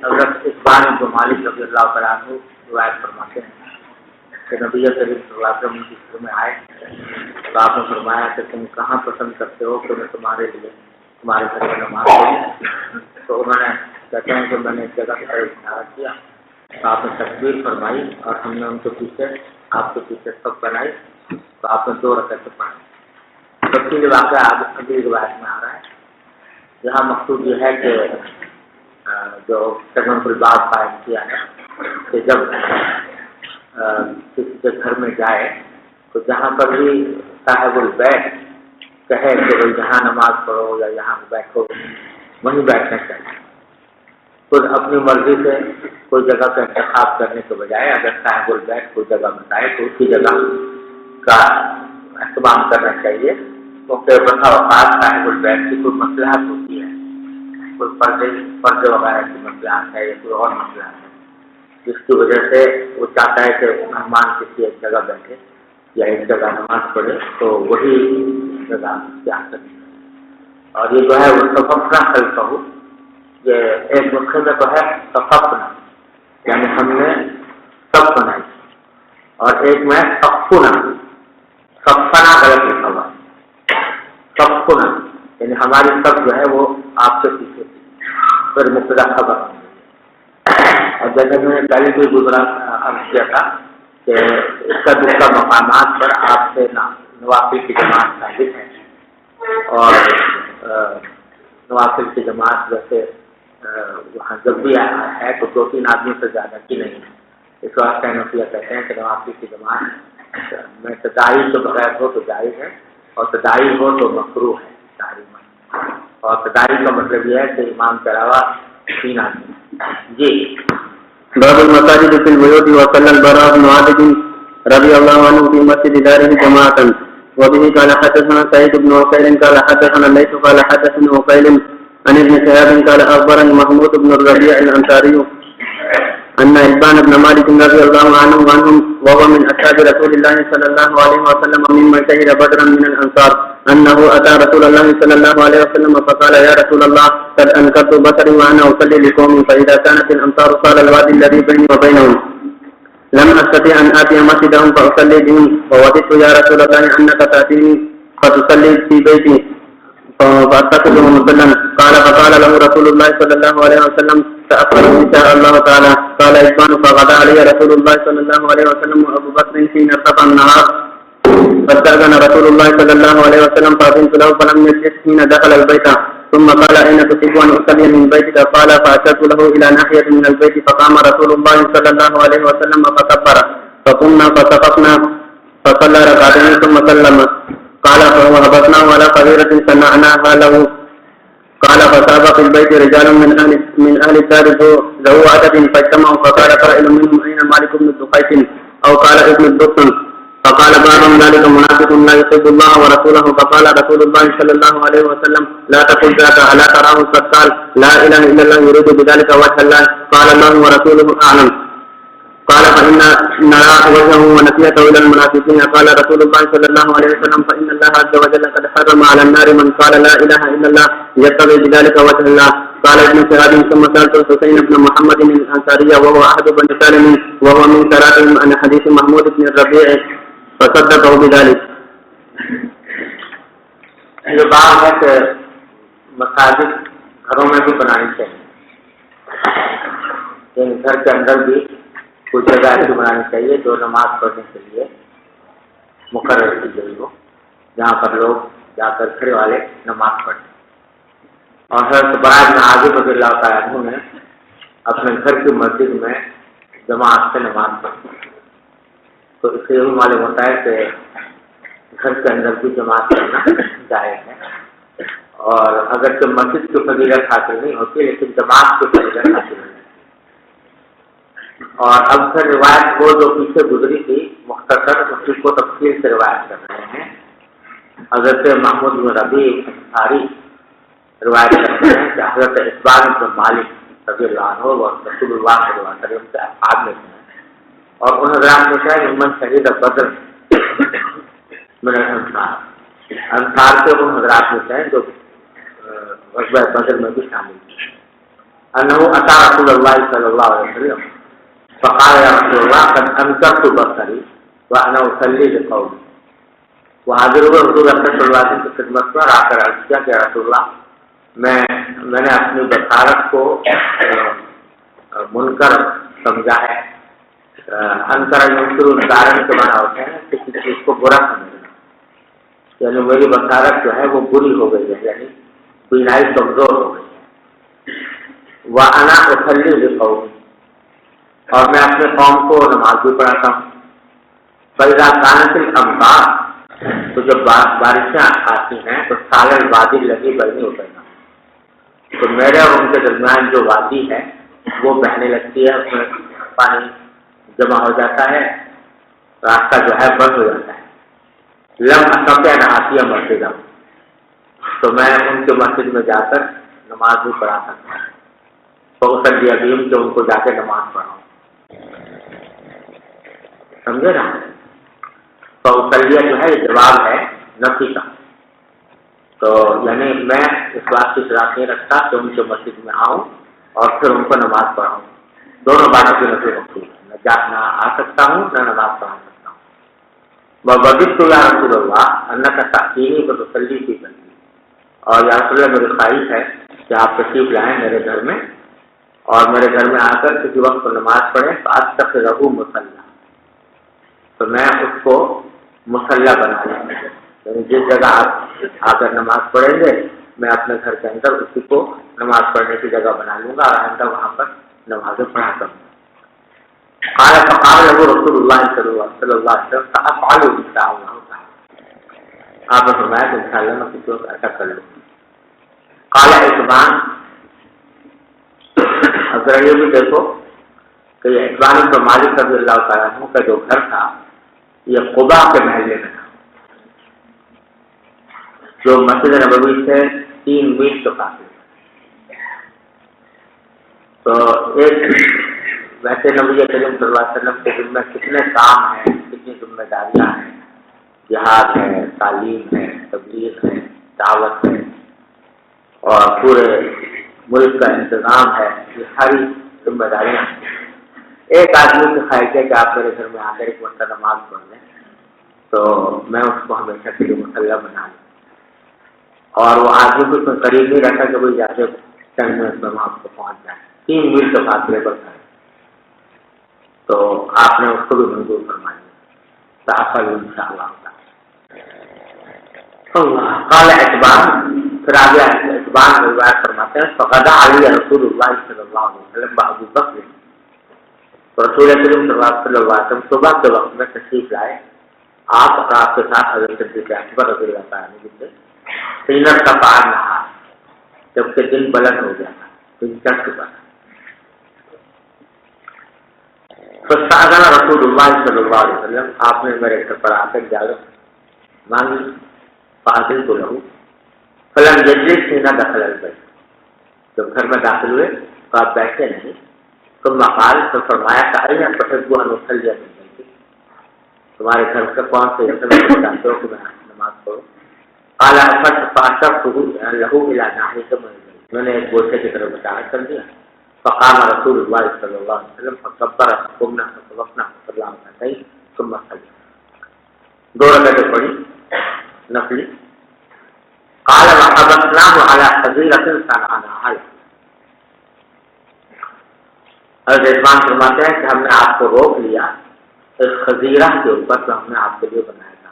حضرت عثمان بن مالک رضی اللہ تعالیٰ عنہ روایت فرماتے ہیں کہ نبی کریم صلی اللہ علیہ وسلم کی گھر میں آئے تو آپ نے فرمایا کہ تم کہاں پسند کرتے ہو کہ میں تمہارے لیے تمہارے گھر میں نماز پڑھوں؟ تو انہوں نے کہتے ہیں کہ میں نے ایک جگہ کی طرف اشارہ کیا تو آپ نے تکبیر فرمائی اور ہم نے ان کے پیچھے آپ کے پیچھے سب بنائی تو آپ نے 2 رکعتیں پڑھی۔ تفصیل واقعہ آج اگلی روایت میں آ رہا ہے۔ یہاں مقصود یہ ہے کہ جو سگن الباب قائم کیا ہے کہ جب کسی کے گھر میں جائے تو جہاں پر بھی صاحب البیت کہے کہ بھائی یہاں نماز پڑھو یا یہاں بیٹھو وہیں بیٹھنا چاہیے۔ خود اپنی مرضی سے کوئی جگہ کا انتخاب کرنے کے بجائے اگر صاحب البیت کوئی جگہ بتائے تو اسی جگہ کا اہتمام کرنا چاہیے، کیونکہ بسا اوقات صاحب البیت کی کوئی مصلحت ہوتی ہے، کوئی پردے وغیرہ کی مصلحت ہے یا کوئی اور مصلحت ہے جس کی وجہ سے وہ چاہتا ہے کہ مہمان کسی ایک جگہ بیٹھے یا ایک جگہ نماز پڑھے تو وہی جگہ اختیار کرے۔ اور یہ جو ہے وہ صفنا خلقہ ہو، یہ ایک نسخے میں تو ہے صفنا یعنی ہم نے سب بنائی، اور ایک میں صفنا صفنا غلط لکھا ہوا، صفنا یعنی ہماری سب جو ہے وہ آپ سے پیچھے تھی، پھر مبتدا خبر۔ اور جیسے میں نے پہلے بھی گزرا عرض کیا تھا کہ اس کا دوسرا مقامات پر آپ سے نوافل کی جماعت ثابت ہے، اور نوافل کی جماعت ویسے وہاں جب بھی ہے تو 2-3 آدمی سے زیادہ کی نہیں ہے، اس واسطے نفیہ کہتے ہیں کہ نوافل کی جماعت میں تداعی کے بغیر ہو تو جائز ہے اور تداعی ہو تو مکروہ ہے تحریم۔ اور تداعی کا مطلب یہ ہے کہ امام کے علاوہ 3 آدمی۔ جی باب المساجد في البيوت وصلى البراء بن عازب رضي الله عنه في مسجد داره جماعة وبه قال حدثنا سعيد بن وكيل قال حدثنا الليث قال حدثنا وكيل عن ابن شهاب قال أخبرني محمود بن الربيع الأنصاري أن إبان بن مالك رضي الله عنه عنهم وهو من أصحاب رسول الله صلى الله عليه وسلم ممن شهد بدرا من الأنصار أنه أتى رسول الله صلى الله عليه وسلم فقال يا رسول الله قد أنكرت بصري وأنا أصلي لقوم فإذا كانت الأمطار صار الوادي الذي بيني وبينهم لم أستطيع أن آتي مسجدهم فأصلي بهم فوددت يا رسول الله أنك تأتيني فتصلي في بيتي فأتخذه مصلى قال فقال له رسول الله صلى الله عليه وسلم تأخر إن شاء الله تعالى قال إثمان فغدا علي رسول الله صلى الله عليه وسلم وأبو بكر حين ارتفع النهار فاستأذن رسول الله صلى الله عليه وسلم فأذنت له فلم يجلس حين دخل البيت ثم قال أين تحب أن أصلي من بيتك قال فأشرت له إلى ناحية من البيت فقام رسول الله صلى الله عليه وسلم فكبر فقمنا فصففنا فصلى ركعتين ثم سلم قال فوهبتناه على قبيلة صنعناها له قال فساب في البيت رجال من أهل الدار ذو عدد فاجتمعوا فقال قائل منهم أين مالك بن الدقيق أو قال ابن الدقن فقال بعضهم ذلك منافق لا يحب الله ورسوله فقال رسول الله صلى الله عليه وسلم لا تقل ذاك ألا تراه قد قال لا إله إلا الله يريد بذلك وجه الله قال الله ورسوله أعلم قال فإن نرى وجهه ونسيته إلى المنافقين قال رسول الله صلى الله عليه وسلم فإن الله عز وجل قد حرم على النار من قال لا إله إلا الله يبتغي بذلك وجه الله قال ابن شهاب ثم سألت الحسين بن محمد الأنصاري وهو أحد بني سالم وهو من ثلاثهم عن حديث محمود بن الربيع فصدقه بذلك۔ یہ بات ہے کہ مساجد گھروں میں بھی بنانی چاہیے، گھر کے اندر بھی کوئی جگہ ایسی بنانی چاہیے جو نماز پڑھنے کے لیے مقرر کی گئی ہو، جہاں پر لوگ جا کر گھر والے نماز پڑھیں۔ اور حضرت براء بن عازب رضی اللہ تعالیٰ عنہ نے اپنے گھر کی مسجد میں جماعت سے نماز پڑھی، تو اس سے یہ معلوم ہوتا ہے کہ گھر کے اندر بھی جماعت کرنا جائز ہے، اور اگرچہ مسجد کی فضیلت حاصل نہیں ہوتی لیکن جماعت کی فضیلت حاصل ہوتی ہے۔ اور اب پھر روایت وہ جو پیچھے گزری تھی مختصر اسی کو تفصیل سے روایت کر رہے ہیں۔ حضرت محمود بن ربیع انصاری روایت کرتے ہیں کہ حضرت عثمان بن مالک رضی اللہ عنہ وہ رسول اللہ صلی اللہ علیہ وسلم کے اصحاب میں تھے، اور ان حضرات میں سے من شہید بدر من الانصار، انصار کے ان حضرات میں سے ہیں جو غزوہ بدر میں بھی شامل تھے. انه اتى رسول الله صلى الله عليه وسلم فقال يا رسول الله قد انكرت بصري وانا اصلي بقومي. وہ حاضر ہوئے حضور اکرم صلی اللہ علیہ وسلم کی خدمت پر آ کر عرض کیا کہ یا رسول اللہ میں نے اپنی بصارت کو منکر سمجھا ہے. انکر ینکر انکارن کے معنی ہوتے ہیں کسی چیز کو برا سمجھنا، یعنی میری بصارت جو ہے وہ بری ہو گئی ہے، یعنی بینائی کمزور ہو گئی ہے. وَأَنَا أُصَلِّي بِقَوْمِي، اور میں اپنے قوم کو نماز بھی پڑھاتا ہوں. فَإِذَا كَانَتِ الْأَمْطَارُ، تو جب بارشیں آتی ہیں تو سالن وادی لگی بہنی اترنا، تو میرے اور ان کے درمیان جو وادی ہے وہ بہنے لگتی ہے، اس میں پانی جمع ہو جاتا ہے، راستہ جو ہے بند ہو جاتا ہے. لم استطع ان آتیہ مسجدہ، تو میں ان کے مسجد میں جا کر نماز بھی پڑھا سکتا ہوں. تو اسلی ابیم کہ ان کو جا کے نماز پڑھاؤں. سمجھے نا؟ تو اسلیہ جو ہے جواب ہے نفی کا. تو یعنی میں اس بات کی شراط نہیں رکھتا کہ ان کے مسجد میں آؤں اور پھر ان کو نماز پڑھاؤں. دونوں باتوں کی نفی رکھتی ہے، نہ آ سکتا ہوں نہ نماز پڑھا سکتا ہوں. وَوَجِدْتُ يَا رَسُولَ اللَّهِ أَنَّكَ تَأْتِينِي فَتُصَلِّي فِي بَيْتِي، اور یا رسول اللہ میری خواہش ہے کہ آپ تشریف لائیں میرے گھر میں اور میرے گھر میں آ کر کسی وقت کو نماز پڑھیں. فَأَتَّخِذَهُ مُصَلًّى، تو میں اس کو مصلی بنا لوں گا، یعنی جس جگہ آپ آ کر نماز پڑھیں گے میں اپنے گھر کے اندر اسی کو نماز پڑھنے کی جگہ بنا لوں گا اور آئندہ وہاں پر نمازیں پڑھا کروں گا. فقال له رسول اللہ صلی اللہ علیہ وسلم فافعل ان شاء اللہ تعالی، آپ نے فرمایا کہ انشاءاللہ میں کسی وقت ایسا کر لوں گا. قال اعتبان، اگر یہ بھی دیکھو کہ یہ اعتبان بن مالک رضی اللہ تعالیٰ عنہ کا جو گھر تھا یہ قباء کے محلے میں تھا، جو مسجد نبوی سے 3 میل کے فاصلے. تو ایک ویسے نبی کریم صلی اللہ علیہ وسلم کے ذمہ کتنے کام ہیں، کتنی ذمہ داریاں ہیں، جہاد ہے، تعلیم ہے، تبلیغ ہے، دعوت ہے اور پورے ملک کا انتظام ہے، یہ ساری ذمہ داریاں ہیں. ایک آدمی کی خواہش ہے کہ آپ میرے گھر میں آ کر ایک مرتبہ نماز پڑھ لیں تو میں اس کو ہمیشہ کے لیے مصلی بنا لوں. اور وہ آدمی کو اتنا قریب نہیں رہتا کہ وہ جا کے چند منٹ میں وہاں کو پہنچ جائے، 3 میل کے فاصلے پر ہے. تو آپ نے اس کو بھی منظور فرما دیا. تاخل انشاءاللہ قال اعتبان، پھر آگے اعتبان روایت فرماتے ہیں فغدا علی رسول اللہ صلی اللہ علیہ وسلم ابو بکر، رسول کریم صلی اللہ علیہ وسلم صبح کے وقت میں تشریف لائے. آپ اور آپ کے ساتھ حضرت صدیق اکبر رضی اللہ تعالیٰ عنہ جن سے سینر کا پار نہا، جبکہ دن بلند ہو گیا تھا، دن چڑھ چکا تھا. فاستأذن رسول اللہ صلی اللہ علیہ وسلم، آپ نے میرے گھر پر آ کر اجازت مانگی. فأذنت له فلم يجلس حين دخل البيت، جب گھر میں داخل ہوئے تو آپ بیٹھے نہیں. ثم قال، تو فرمایا کہ تحب ان اصلي في بيتك، تمہارے گھر کا کون سے ایسا چاہتے ہو کہ میں نماز پڑھوں. قال فأشرته له الى ناحية من البيت، میں نے ایک گوشے کی طرف اشارہ کر دیا. فقام رسول اللہ صلی اللہ علیہ وسلم فکبر قمنا فوقفنا صلی اللہ علیہ وسلم ثم صلی، 2 رکعتیں پڑھی نفلی. قال وحبسناه على حظيرة صنعناها، حضرت عثمان فرماتے ہیں کہ ہم نے آپ کو روک لیا اس خزیرہ کے اوپر جو ہم نے آپ کے لیے بنایا تھا.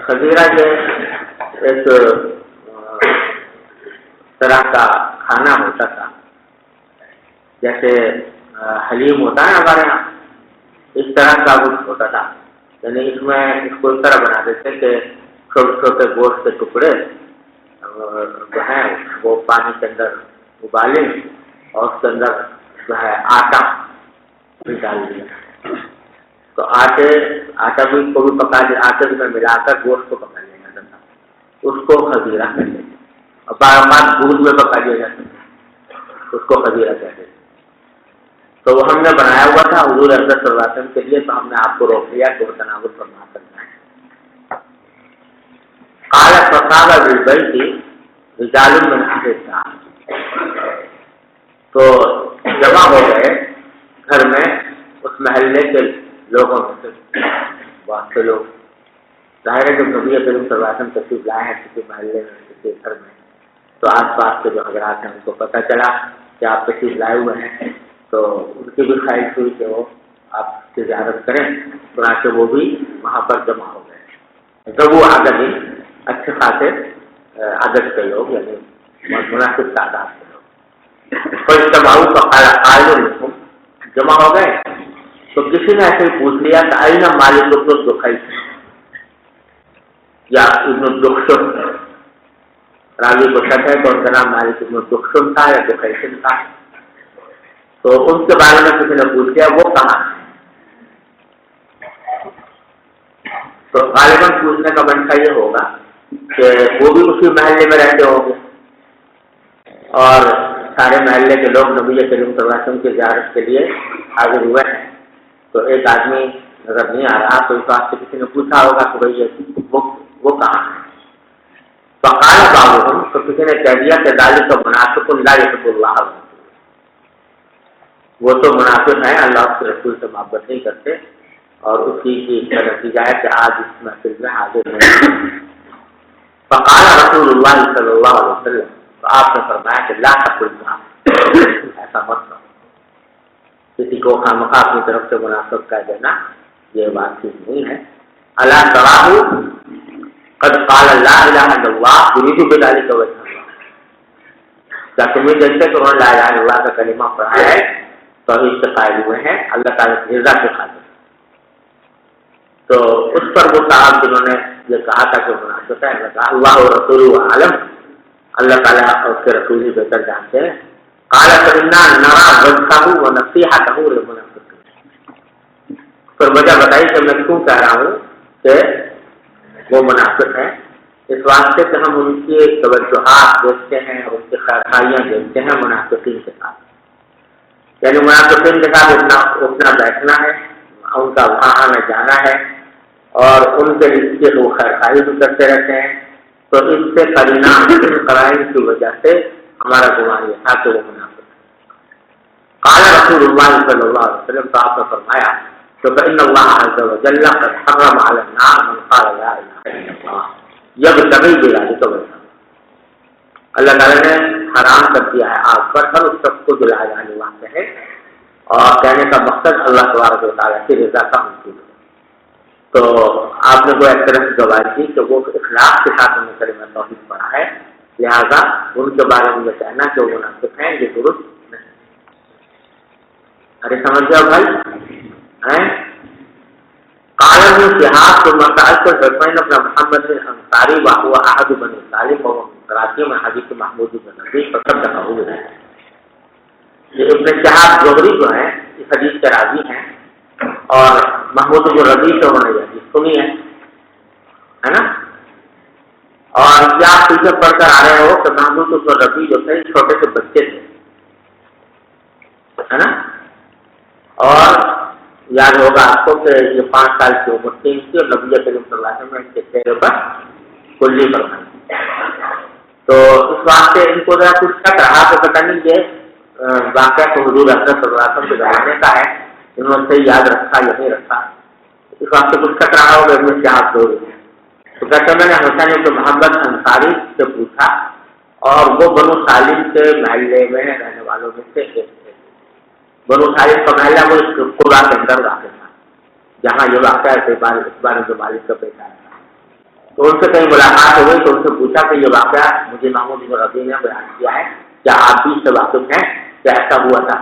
خزیرہ یہ ایک طرح کا کھانا ہوتا تھا، جیسے حلیم ہوتا ہے ہمارے یہاں، اس طرح کا کچھ ہوتا تھا. یعنی اس میں اس کو اس طرح بنا دیتے کہ چھوٹے چھوٹے گوشت کے ٹکڑے جو ہیں وہ پانی کے اندر ابالیں اور اس کے اندر جو ہے آٹا بھی ڈال دیا. تو آٹا بھی کو بھی پکا دیا، آٹے میں ملا کر گوشت کو پکا لیا جاتا تھا، اس کو خزیرہ کہتے ہیں. اور بار بار دودھ میں پکا دیا جاتا تھا، اس کو خزیرہ کہتے ہیں. تو وہ ہم نے بنایا ہوا تھا حضور اکرم صلی اللہ علیہ وسلم کے لیے، تو ہم نے آپ کو روک لیا کہ وہ تناول فرما سکتا ہے. فقال بالبيت رجال من اهل الشام، تو جمع ہو گئے گھر میں اس محلے کے لوگوں میں سے بہت سے لوگ. ظاہر ہے جب نبی کریم صلی اللہ علیہ وسلم تشریف لائے ہیں کسی محلے میں کسی گھر میں تو آس پاس کے جو حضرات ہیں ان کو پتہ چلا کہ آپ تشریف لائے ہوئے ہیں، تو ان کی بھی خواہش ہوئی کہ وہ آپ کی زیارت کریں، چنانچہ وہ بھی وہاں پر جمع ہو گئے. تو وہ عدد ہی اچھے خاصے عدد کے لوگ یعنی مناسب تعداد کے لوگ. کوئی تباؤ کا قائل جمع ہو گئے تو کسی نے ایسے ہی پوچھ لیا کہ آئینہ مالک الدخشم یا ابن الدخشم، راوی کو شک ہے کہ ان کا نام مالک ابن الدخشم تھا یا دخشم تھا، تو ان کے بارے میں کسی نے پوچھ لیا وہ کہاں ہے. تو غالباً پوچھنے کا منشا یہ ہوگا کہ وہ بھی اسی محلے میں رہتے ہوں گے اور سارے محلے کے لوگ نبی کریم صلی اللہ علیہ وسلم کی زیارت کے لیے حاضر ہوئے ہیں. تو ایک آدمی نظر نہیں آ رہا تو اس بات سے کسی نے پوچھا ہوگا کہ بھائی وہ کہاں ہے. فقال بعضهم، تو کسی نے کہہ دیا کہ ذالک منافق لا يحب اللہ، وہ تو منافق ہیں، اللہ کے رسول سے محبت نہیں کرتے اور اسی کی نتیجہ ہے کہ آج اس محفل میں حاضر نہیں. فقال رسول اللہ صلی اللہ علیہ وسلم، تو آپ نے فرمایا کہ لا تقل، ایسا مت کرو، کسی کو خامخواہ اپنی طرف سے منافق کہہ دینا یہ بات ٹھیک نہیں ہے. الا تراہ قد قال لا الہ الا اللہ یرید بذلک وجہ اللہ، کیا تم یہ دیکھتے کہ انہوں نے لا الہ الا اللہ کا کلمہ پڑھا ہے، توحید سے قائل ہوئے ہیں، اللہ تعالیٰ کی رضا سے خاطر. تو اس پر وہ صاحب جنہوں نے یہ کہا تھا کہ منافق ہے، کہا اللہ و رسول عالم، اللہ تعالیٰ اور اس کے رسول ہی بہتر جانتے ہیں. قال فإنا نرى وجهه ونصيحته للمنافقين، پھر وجہ بتائی کہ میں کیوں کہہ رہا ہوں کہ وہ منافق ہیں، اس واسطے کہ ہم ان کی توجہات دیکھتے ہیں اور ان کی خیرخواہیاں دیکھتے ہیں منافقین کے ساتھ، یعنی منافقین کے ساتھ اٹھنا بیٹھنا ہے، ان کا وہاں آنا جانا ہے اور ان کے لیے وہ خیرخواہی بھی کرتے رہتے ہیں. تو اس سے قرائن کی وجہ سے ہمارا گمان یہ تھا کہ وہ منافق ہے. قال رسول اللہ صلی اللہ علیہ وسلم، تو آپ نے فرمایا کہ فإن اللہ عز وجل قد حرم علی النار من قال لا الہ الا اللہ یبتغی بذلک وجہ اللہ، اللہ تعالیٰ نے حرام کر دیا ہے آگ پر ہر اس شخص کو جو لا الہ الا اللہ کہے اور کہنے کا مقصد اللہ تبارک و تعالیٰ کی رضا کا حاصل ہے. تو آپ نے وہ ایک طرح سے گواہی دی کہ وہ اخلاص کے ساتھ انہوں نے کلمہ توحید پڑھا ہے، لہذا ان کے بارے میں یہ کہنا کہ وہ منافق ہیں یہ درست نہیں. ارے سمجھ جاؤ بھائی. قال ابن شهاب ثم سألت حسين بن محمد الأنصاري وهو أحد بني سالم وهو من كراتي من حديث محمود بن نبي فصدقه بذلك. یہ ابن شہاب زہری جو ہیں اس حدیث کے راوی ہیں اور محمود بن ربی سے انہوں نے یہ حدیث سنی ہے نا. اور کیا آپ پیچھے پڑھ کر آ رہے ہو کہ محمود بن ربی جو تھے چھوٹے سے بچے تھے ہے نا، اور یاد ہوگا آپ کو کہ یہ 5 سال کی عمر تھی ان کی اور نبی کریم صلی اللہ علیہ وسلم نے ان کے چہرے پر کلی فرمائی. تو اس واسطے ان کو ذرا کچھ شک رہا کہ پتہ نہیں یہ واقعہ تو حضور اکرم صلی اللہ علیہ وسلم کے زمانے کا ہے، انہوں نے صحیح یاد رکھا یا نہیں رکھا، اس واسطے کچھ شک رہا ہوگا ابن شہاب زہری. تو کہتے میں نے حسین بن محمد انصاری سے پوچھا اور وہ بنو سالم کے محلے میں رہنے والوں میں سے ایک تھے. بنو سالم کا محلہ وہ اس قرآ کے اندر واقع تھا جہاں یہ واقعہ اقبال جو مالک کا پیش آیا تھا. تو ان سے کہیں ملاقات ہو گئی تو ان سے پوچھا کہ یہ واقعہ مجھے محمود بن ربی نے بیان کیا ہے، کیا آپ بھی اس سے واقف ہیں، کیا ایسا ہوا تھا؟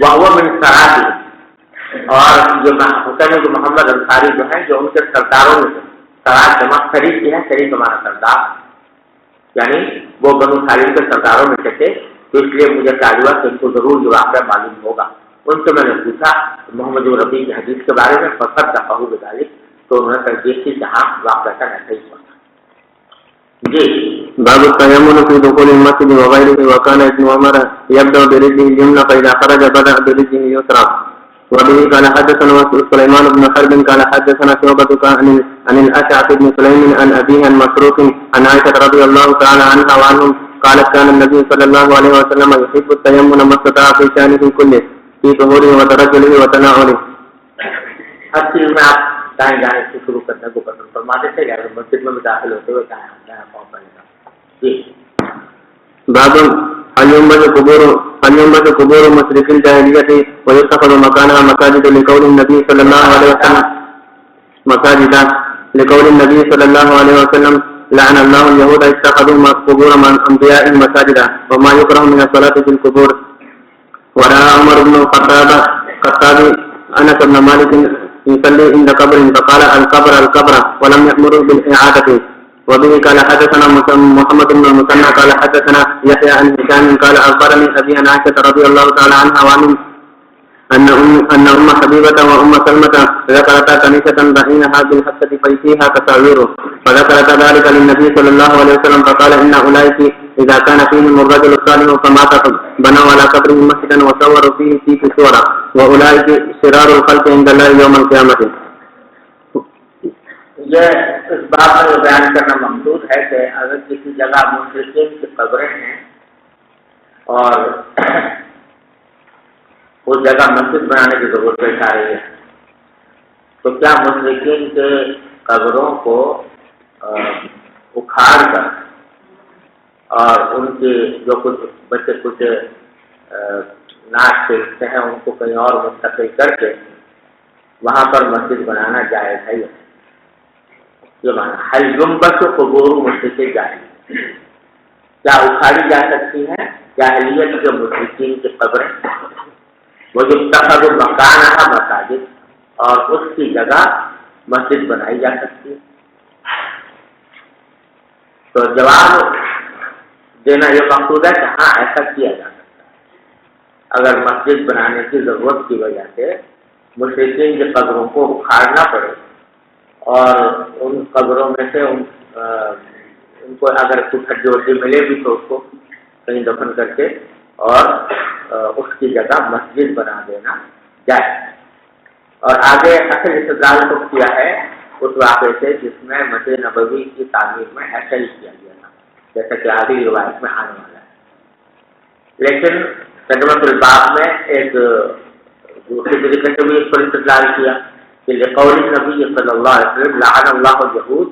وہ من سراتی، اور یہ حسین بن محمد انصاری جو ہیں جو ان کے سرداروں میں سے، سراج جمع شریف کی ہے، شریف ہمارا سردار، یعنی وہ بنو سالم کے سرداروں میں سے تھے، تو اس لیے مجھے خیال ہوا کہ ان کو ضرور یہ واقعہ معلوم ہوگا. ان سے میں نے پوچھا محمد بن ربی کی حدیث کے بارے میں، فقط دفعہ بذالک، تو انہوں نے ترجیح کی جہاں واقعہ کا ایسا ہی پڑھا. جی باب التيمم في دخول المسجد وغيره وكان ابن عمر يبدأ برجله اليمنى فإذا خرج بدأ برجله اليسرى. وبه قال حدثنا سليمان بن حرب قال حدثنا شعبة عن الأشعث بن سليم عن أبيه عن مسروق عن عائشة رضي الله تعالى عنها وعنهم قالت كان النبي صلى الله عليه وسلم يحب التيمم ما استطاع في شأنه كله في طهوره وترجله وتناوله. ہر چیز میں آپ دائیں جانے سے شروع کرنے کو پسند فرماتے تھے، یا مسجد میں بھی داخل ہوتے ہوئے دائیں پاؤں پڑے گا. جی باب هل ينبذ قبور مشرك الجاهلية ويتخذ مكانها مساجد لقول النبي صلى الله عليه وسلم لعن الله اليهود اتخذوا قبور من انبيائهم مساجدا وما يكره من الصلاة في القبور. ورأى عمر بن الخطاب انس بن مالك يصلي عند قبر فقال القبر ولم يأمره بالإعادة. وبه قال حدثنا محمد بن المثنى قال حدثنا يحيى عن هشام قال أخبرني أبي عن عائشة رضي الله تعالى عنها وعنهم أن أم حبيبة وأم سلمة ذكرتا كنيسة بنيناها بالحسة فيها تصاوير فذكرت ذلك للنبي صلى الله عليه وسلم فقال إن أولئك إذا كان فيهم الرجل الصالح فمات بنوا على قبره مسجدا وصوروا فيه صورا وأولئك شرار الخلق عند الله يوم القيامة. یہ اس بات میں یہ بیان کرنا مقصود ہے کہ اگر کسی جگہ مشرکین کی قبریں ہیں اور اس جگہ مسجد بنانے کی ضرورت پیش آ رہی ہے تو کیا مشرکین کے قبروں کو اکھاڑ کر اور ان کے جو کچھ بچے کچھ ناچ سیکھتے ہیں ان کو کہیں اور منتقل کر کے وہاں پر مسجد بنانا جائز ہے؟ یہ مانا حل ينبذ قبور مشرک جاہلی، کیا اکھاڑی جا سکتی ہیں جاہلیت کے مشرکین کی قبریں، وہ جو اتخذ مکانها مساجد، اور اس کی جگہ مسجد بنائی جا سکتی ہے؟ تو جواب دینا یہ مقصود ہے کہ ہاں ایسا کیا جا سکتا ہے. اگر مسجد بنانے کی ضرورت کی وجہ سے مشرکین کی قبروں کو اکھاڑنا پڑے اور ان قبروں میں سے ان کو اگر کچھ ہڈی وڈی ملے بھی تو اس کو کہیں دفن کر کے اور اس کی جگہ مسجد بنا دینا جائے. اور آگے اصل استدلال کو کیا ہے اس واقعے سے جس میں مسجد نبوی کی تعمیر میں ایسا ہی کیا گیا تھا جیسا کہ آگے روایت میں آنے والا ہے. لیکن ترجمۃ الباب میں ایک دوسری طریقے سے بھی اس پر استدلال کیا کہ لقول النبی صلی اللہ علیہ وسلم لعن اللہ اليہود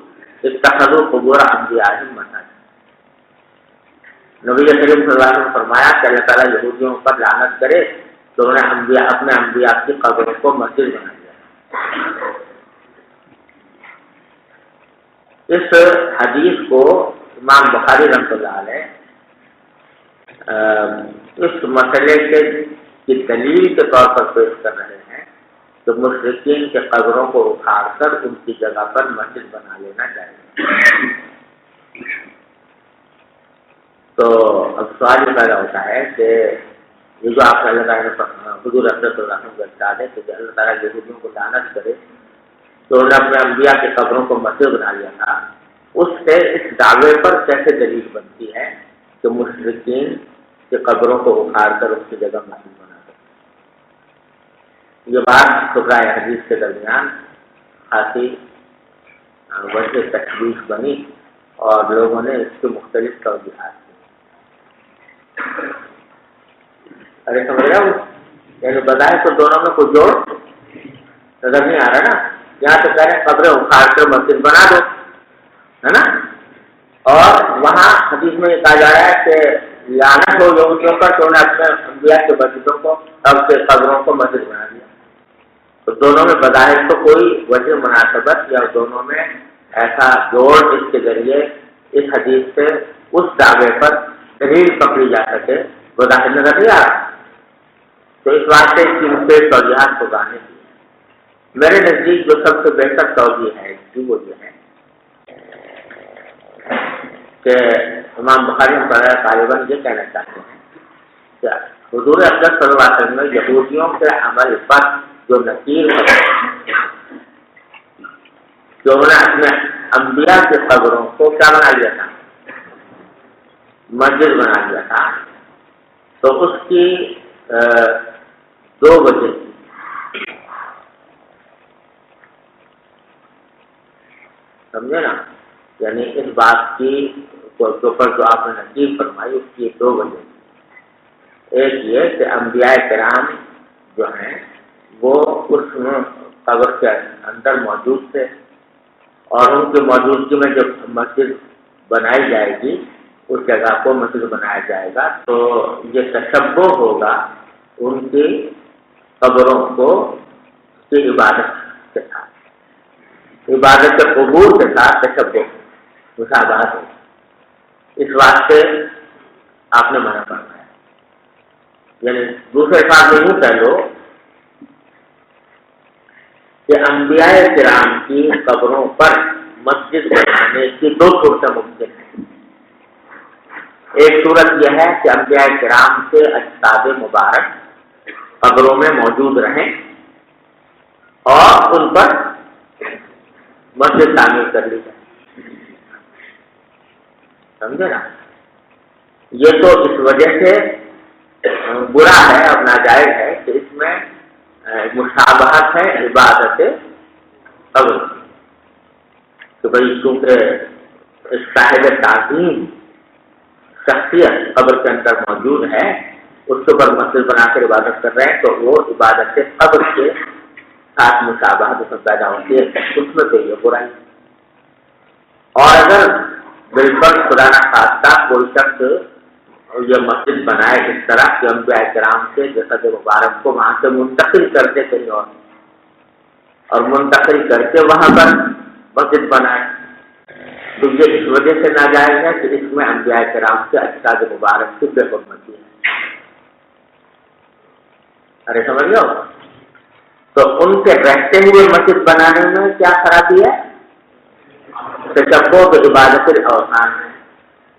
اتخذوا قبور انبیائهم مساجد. نبی کریم صلی اللہ علیہ وسلم فرمایا کہ اللہ تعالیٰ یہودیوں پر لعنت کرے تو انہوں نے اپنے انبیاء کی قبروں کو مسجد بنا دیا. اس حدیث کو امام بخاری رحمۃ اللہ علیہ اس مسئلے کی دلیل کے طور پر پیش کر رہے ہیں تو مشرکین کے قبروں کو اکھاڑ کر ان کی جگہ پر مسجد بنا لینا چاہیے. تو اب سوال یہ پیدا ہوتا ہے کہ یہ جو آپ اللہ تعالیٰ نے حضور حضرت الرحم کا ارشاد ہے کہ اللہ تعالیٰ یہودیوں کو لعنت کرے تو انہوں نے اپنے انبیاء کے قبروں کو مسجد بنا لیا تھا، اس سے اس دعوے پر کیسے دلیل بنتی ہے کہ مشرکین کی قبروں کو اکھاڑ کر اس کی جگہ مسجد بنا؟ یہ بات خبرائے حدیث کے درمیان خاصی وجہ تشویش بنی اور لوگوں نے اس کے مختلف توجیحات کی. ارے سمجھ رہے ہو، یعنی بظاہر تو دونوں میں کوئی جوڑ نظر نہیں آ رہا نا. یہاں تو کہہ رہے ہیں قبریں اکھاڑ کر مسجد بنا دو، ہے نا، اور وہاں حدیث میں یہ کہا جا رہا ہے کہ لعنت ہو یہودیوں پر تو انہوں نے اپنے انبیاء کے مسجدوں کو اب سے قبروں کو مسجد بنا دیا. تو دونوں میں بظاہر تو کوئی وجہ مناسبت یا دونوں میں ایسا جوڑ جس کے ذریعے اس حدیث سے اس دعوے پر دلیل پکڑی جا سکے وہ ظاہر نظر نہیں آ رہا. تو اس واسطے اس کی مختلف توجیحات کو گانے کی میرے نزدیک جو سب سے بہتر توجیہ ہے وہ یہ ہے کہ امام بخاری طالباً یہ کہنا چاہتے ہیں کہ حضور اقدس صلی اللہ علیہ وسلم نے یہودیوں کے عمل پر جو نکیر ہے کہ انہوں نے اپنے انبیاء کی قبروں کو کیا بنا لیا تھا؟ مسجد بنا لیا تھا. تو اس کی دو وجہ. سمجھے نا؟ یعنی اس بات کی کے اوپر جو آپ نے نصیب فرمائی اس کی دو وجہ، ایک یہ کہ انبیاء کرام جو ہیں وہ اس قبر کے اندر موجود تھے، اور ان کی موجودگی میں جب مسجد بنائی جائے گی، اس جگہ کو مسجد بنایا جائے گا، تو یہ تشبہ ہوگا ان کی قبروں کو کی عبادت کے ساتھ، عبادت کے قبور کے ساتھ تشبہ مشابہت ہوگی۔ اس واسطے آپ نے منع کرنا ہے، یعنی دوسرے ساتھ میں یوں کہہ لو کہ انبیاء کرام کی قبروں پر مسجد بنانے کی دو صورتیں ممکن ہیں۔ ایک صورت یہ ہے کہ انبیاء کرام کے اجساد مبارک قبروں میں موجود رہیں اور ان پر مسجد تعمیر کر لی جائے، سمجھے نا؟ یہ تو اس وجہ سے برا ہے اور ناجائز ہے کہ اس میں مشابہت ہے عبادت قبر، کہ بھائی چونکہ صاحب تعظیم شخصیت قبر کے اندر موجود ہے، اس کے اوپر مسجد بنا کر عبادت کر رہے ہیں، تو وہ عبادت قبر کے ساتھ مشابہت اس میں پیدا ہوتی ہے، اس میں تو یہ برائی۔ اور اگر بالکل خدا نہ خواستہ کوئی شخص یہ مسجد بنائے اس طرح کہ انبیاء کرام کے جسد مبارک کو وہاں سے منتقل کرتے کہیں اور منتقل کر کے وہاں پر مسجد بنائے، تو یہ اس وجہ سے ناجائز ہے کہ اس میں انبیاء کرام کے اجساد مبارک کی بے حرمتی ہے۔ ارے سمجھ لو، تو ان کے رہتے ہوئے مسجد بنانے میں کیا خرابی ہے؟ تشبہ تو عبادت الاوثان ہے۔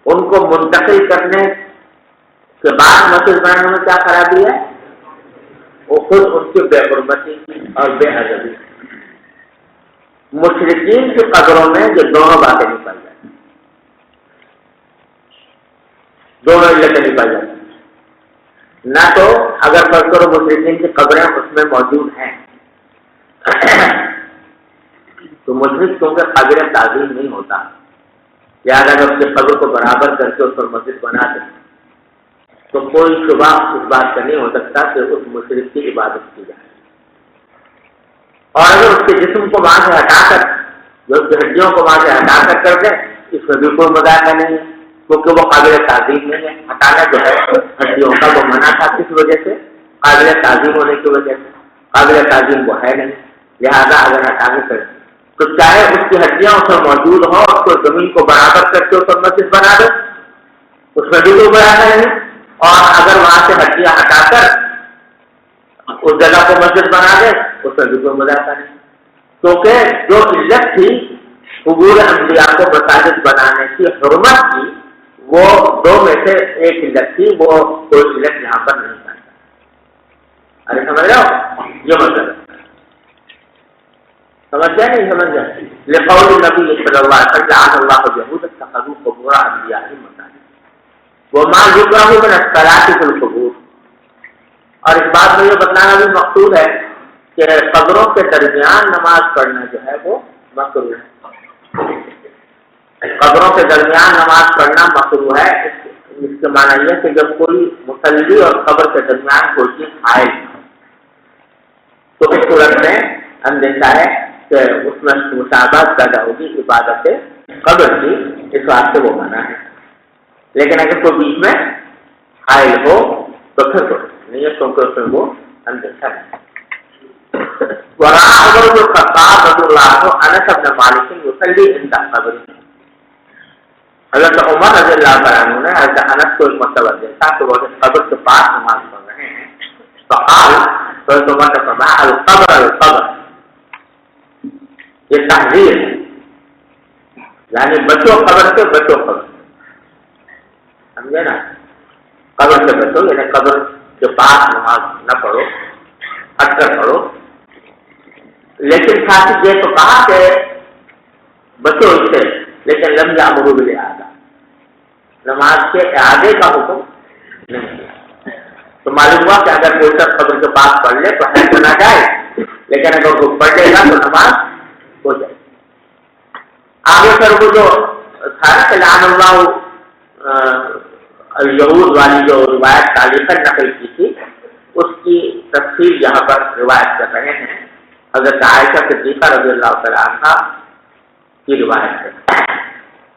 ان کو منتقل کرنے کے بعد مسجد بنانے میں کیا خرابی ہے؟ وہ خود ان کی بے حرمتی اور بے ادبی۔ مشرکین کی قبروں میں یہ دونوں باتیں نہیں پائی جاتی، دونوں علتیں نہیں پائی جاتی۔ نہ تو اگر فرض کرو مشرکین کی قبریں اس میں موجود ہیں تو مشرک کیونکہ قابل تعظیم نہیں ہوتا، لہٰذا اگر اس کے قبر کو برابر کر کے اس پر مسجد بنا دیں تو کوئی شبہ اس بات کا نہیں ہو سکتا کہ اس مشرک کی عبادت کی جائے۔ اور اگر اس کے جسم کو وہاں سے ہٹا کر، جو اس کی ہڈیوں کو وہاں سے ہٹا کر دیں، اس میں بھی کوئی مذاق نہیں ہے، کیونکہ وہ قابل تعظیم نہیں ہے۔ ہٹانا جو ہے ہڈیوں کا وہ منع تھا، کس وجہ سے؟ قابل تعظیم ہونے کی وجہ سے۔ قابل تعظیم وہ ہے نہیں، لہذا اگر ہٹانے سے تو چاہے اس کی ہڈیاں اس میں موجود ہوں، اس کو زمین کو برابر کر کے اس پر مسجد بنا دو، اس میں بھی کوئی برابر نہیں۔ اور اگر وہاں سے ہڈیاں ہٹا کر اس جگہ کو مسجد بنا دے، اس میں بھی کوئی مذاق نہیں، کیونکہ جو علت تھی قبور انبیاء کو مساجد بنانے کی حرمت کی، وہ دو میں سے ایک علت تھی، وہ کوئی علت یہاں پر نہیں پائی۔ ارے سمجھ رہے ہو؟ یہ مطلب سمجھا نہیں سمجھا؟ لقول النبی صلی اللہ علیہ وسلم لعن اللہ اليہود اتخذوا قبور انبیائهم مساجد وما یکرہ من الصلاۃ فی القبور۔ اور اس بات میں یہ بتلانا بھی مقصود ہے کہ قبروں کے درمیان نماز پڑھنا جو ہے وہ مکروہ ہے، قبروں کے درمیان نماز پڑھنا مکروہ ہے۔ اس کے معنی یہ کہ جب کوئی مصلی اور قبر کے درمیان کوئی چیز حائل ہو تو اس صورت میں اندیشہ ہے کہ اس میں مشابہت پیدا ہوگی عبادت قبر کی، اس واسطے وہ منع ہے۔ لیکن اگر کوئی بیچ میں حائل ہو تو پھر تو نہیں ہے، کیونکہ اس میں وہ اندیشہ ہے۔ وراء عمر بن الخطاب رضی اللہ عنہ انس بن مالک یصلی عند قبر، حضرت عمر رضی اللہ عنہ نے حضرت انس کو ایک مرتبہ دیکھا کہ وہ قبر کے پاس نماز پڑھ رہے ہیں، فقال تو عمر نے فرمایا القبر القبر، یہ تحذیر ہے، یعنی بچو قبر سے بچو قبر، سمجھے نا؟ قبر سے بچو یعنی قبر کے پاس نماز نہ پڑھو، ہٹ کر پڑھو۔ لیکن ساتھ یہ تو کہا کہ بچو اس سے، لیکن لم یامروا بالاعادہ، نماز کے اعادے کا حکم نہیں ہے۔ تو معلوم ہوا کہ اگر کوئی شخص قبر کے پاس پڑھ لے تو حج نہ جائے، لیکن اگر وہ پڑھ لے گا تو نماز ہو جائے۔ آگے سر وہ جو تھا نا کہ لعن اللہ یہود والی جو روایت تعلیقاً نقل کی تھی، اس کی تفصیل یہاں پر روایت کر رہے ہیں حضرت عائشہ صدیقہ رضی اللہ تعالی عنہا کی روایت ہے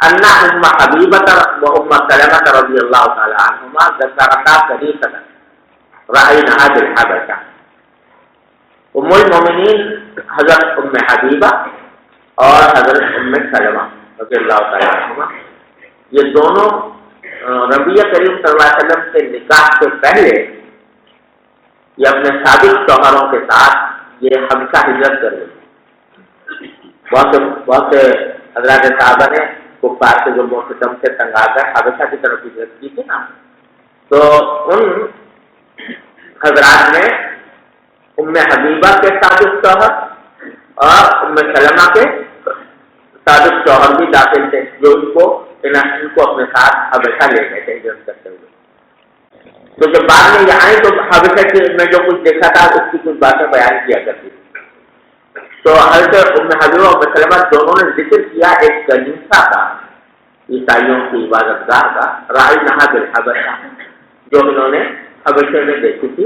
ان ام حبیبۃ و ام سلمۃ رضی اللہ تعالی عنہما ذکرتا حدیثا رأیناها بالحبشہ. ام المومنین حضرت ام حبیبہ اور حضرت ام سلمہ رضی اللہ تعالی عنہما، یہ دونوں نبی کریم صلی اللہ علیہ وسلم کے نکاح سے پہلے یہ اپنے سابق شوہروں کے ساتھ یہ حبشہ ہجرت کر گئی. بہت سے حضرات صحابہ نے کفار سے جو موسم سے تنگا کر حبشہ کی طرف ہجرت کی تھی نا، تو ان حضرات نے ام حبیبہ کے سابق شوہر اور ام سلمہ کے سابق شوہر بھی داخل تھے، جو ان کو اپنے ساتھ حبشہ لے گئے تھے ہجرت کرتے ہوئے. تو جب بعد میں یہ آئے تو حبشہ میں جو کچھ دیکھا تھا اس کی کچھ باتیں بیان کیا کرتی تھی. تو حضرت ام حبیبہ اور ام سلمہ دونوں نے ذکر کیا ایک کنیسہ کا، عیسائیوں کی عبادت گاہ کا، رأیناها بالحبشہ، جو انہوں نے حبشے میں دیکھی تھی،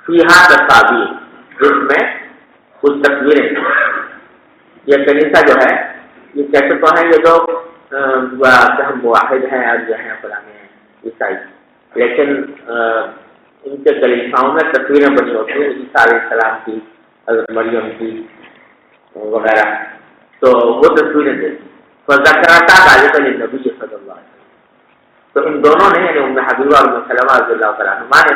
فیہا تصاویر، جس میں کچھ تصویریں تھیں. یہ کنیسہ جو ہے یہ کیسے تو ہیں، یہ جو ہم واحد ہیں اور جو ہیں فلانے عیسائی، لیکن ان کے کلیساؤں میں تصویریں بنی ہوتی ہیں عیسیٰ علیہ السلام کی، حضرت مریم کی وغیرہ. تو وہ تصویریں دیکھی. فذکرتا ذلک للنبی صلی اللہ علیہ وسلم، تو ان دونوں نے یعنی ام حبیبہ اور ام سلمہ رضی اللہ تعالیٰ عنہما نے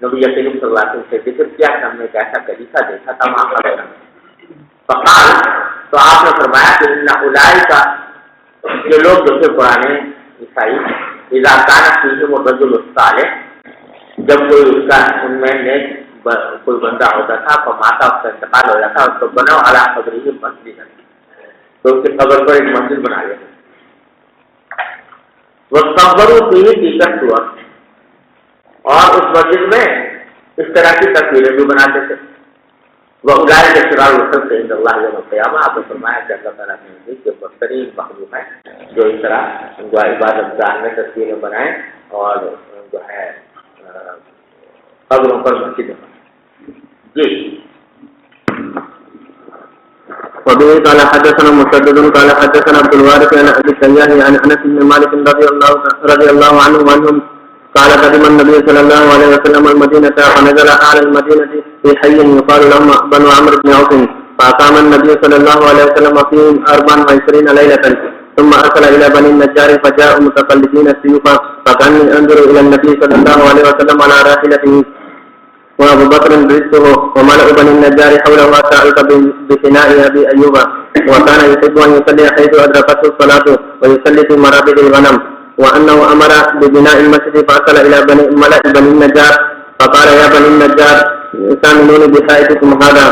نبی کریم صلی اللہ علیہ وسلم سے ذکر کیا کہ ہم نے ایک ایسا کلیسا دیکھا تھا وہاں پر. فقال، تو آپ نے فرمایا کہ ان اولئک، یہ لوگ جو تھے پرانے عیسائی، اذا کان فیہم الرجل الصالح، جب کوئی اس کا ان میں نیک کوئی بندہ ہوتا تھا فماتا، اس کا انتقال ہو جاتا اور تو بنو علی قبرہ مسجدا، تو اس کی قبر پر ایک مسجد بنا لیتے. وصوروا فیہ تلک الصور، اور اس مسجد میں اس طرح کی تصویریں بھی بناتے تھے. وَأُولَٰئِكَ شِرَارُ الْخَلْقِ عِندَ اللَّهِ يَوْمَ الْقِيَامَةِ، آپ نے فرمایا کہ اللہ تعالیٰ نے کہ بدترین مخلوق ہے جو اس طرح عبادت گاہ میں تصویریں بنائیں اور جو ہے قبروں پر مسجد بنائیں. جی. وبه قال حدثنا مسدد قال حدثنا عبد الوارث عن ابي التياح عن انس بن مالك رضي الله عنه وعنهم قال قدم النبي صلى الله عليه وسلم المدينة فنزل أعلى المدينة في حي يقال لهم بنو عمرو بن عوف، فأقام النبي صلى الله عليه وسلم فيهم 24 ليلة، ثم أرسل إلى بني النجار فجاءوا متقلدين السيوف، فكأني أنظر إلى النبي صلى الله عليه وسلم على راحلته وأبو بكر رزقه وملأ بني النجار حوله حتى ألقى بفناء أبي أيوب، وكان يحب أن يصلي حيث أدركته الصلاة ويصلي في مرابض الغنم، وأنه أمر ببناء المسجد فأرسل إلى ملأ بني النجار فقال يا بني النجار تأمنون بحائطكم هذا؟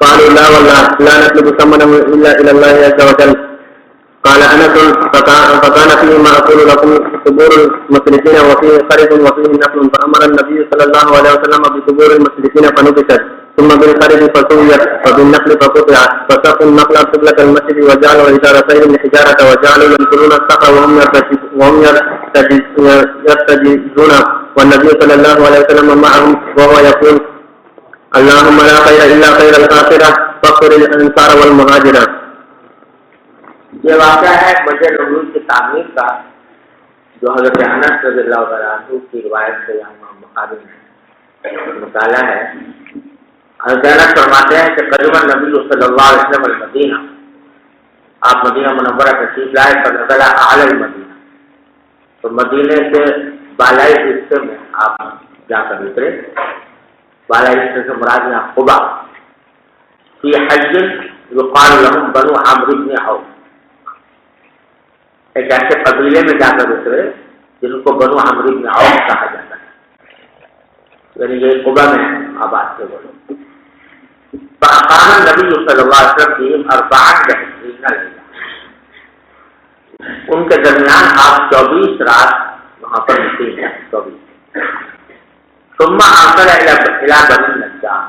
قالوا لا والله لا نطلب ثمنه إلا إلى الله عز وجل. قال أنس فكان فيه ما أقول لكم قبور المشركين وفيه خرب وفيه نخل، فأمر النبي صلى الله عليه وسلم بقبور المشركين فنبشت، ثم بالخرب فسويت وبالنخل فقطع، فسقوا النخل قبلة المسجد وجعلوا إدارتين الحجارة وجعلوا ينقلون السقى وهم يرتجزون، والنبي صلى الله عليه وسلم معهم وهو يقول اللهم لا خير إلا خير الآخرة فاغفر الأنصار والمهاجرة. یہ واقعہ ہے مسجد نبوی کی تعمیر کا، جو حضرت انس رضی اللہ تعالیٰ عنہ کی روایت سے یہاں مقابل ہے مطالعہ ہے. حضرت انس فرماتے ہیں کہ قدم النبی صلی اللہ علیہ وسلم المدینہ، آپ مدینہ منورہ تشریف لائے، فنزل اعلی المدینہ، تو مدینے کے بالائی حصے میں آپ جا کر اترے. بالائی حصے سے مراد یہاں قبا، فی حج یقال لهم بنو عمرو بن عوف، ایک ایسے قبیلے میں جا کر اترے جن کو بنو عمرو بن عوف کہا جاتا ہے، یعنی یہ قبا میں آباد تھے وہ لوگ. فأقام النبی صلی اللہ علیہ وسلم فیہم 24 لیلہ، ان کے درمیان آپ 24 رات وہاں پر مقیم ہیں. 24. ثم ارسل الى بنی النجار،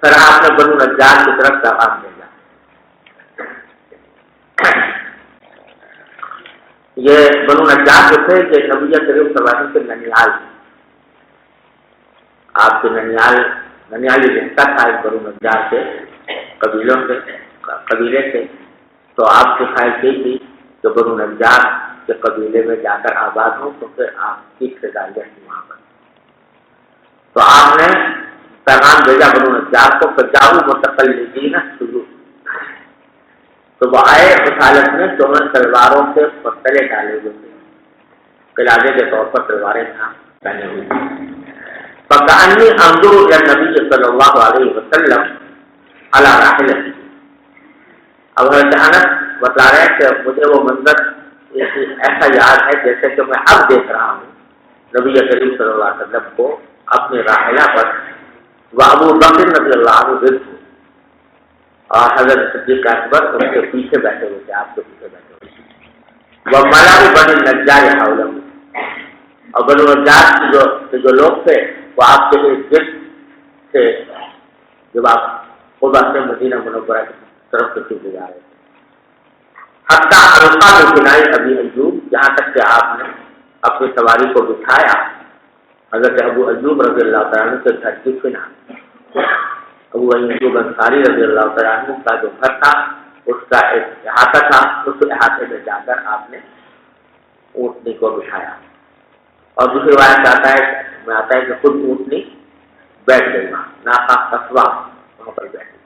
پھر آپ نے بنو نجار کی طرف پیغام بھیجا. یہ بنو نجار جو تھے یہ نبی کریم صلی اللہ علیہ وسلم کے ننیال، آپ کے ننیال یہ رشتہ تھا اس بنو نجار کے قبیلے سے، تو آپ کی خواہش یہ تھی کہ بنو نجار کے قبیلے میں جا کر آباد ہوں، کیونکہ آپ کی ٹھیکیداریاں تھیں وہاں پر۔ تو آپ نے پیغام بھیجا بنو نجار کو کہ جاؤ متقلدین شروع، تو وہ آئے اس حالت میں دونوں تلواروں کے پتلے ڈالے ہوئے تھے، قلادے کے طور پر تلواریں پہنے ہوئی تھیں۔ فکأنی انظر الی النبی صلی اللہ علیہ وسلم علی راحلتہ، اب حضرت انس بتا رہے ہیں کہ مجھے وہ منظر ایسا یاد ہے جیسے کہ میں اب دیکھ رہا ہوں نبی کریم صلی اللہ علیہ وسلم کو اپنی راحلہ پر، وابو بکر رضی اللہ عنہ ضد، اور حضرت صدیق اکبر ان کے پیچھے بیٹھے ہوئے تھے، آپ کے پیچھے بیٹھے ہوئے تھے، وملأ بنی النجار حولہ، اور بنو نجار کے جو لوگ تھے وہ آپ کے ارد گرد تھے جب آپ خدا سے مدینہ منورہ کی طرف سے چلے جا رہے تھے، حتیٰ حلقہ میں بنائی ابی ایوب، جہاں تک کہ آپ نے اپنی سواری کو بٹھایا حضرت ابو ایوب رضی اللہ تعالیٰ عنہ کے گھر کی بنا۔ ابو ایوب انصاری رضی اللہ تعالیٰ عنہ کا جو گھر تھا اس کا ایک احاطہ تھا، اس احاطے میں جا کر آپ نے اونٹنی کو بٹھایا، اور دوسری روایت آتا ہے کہ خود اونٹنی بیٹھ گئی، وہاں ناقہ قصبہ وہاں پر بیٹھ گئی۔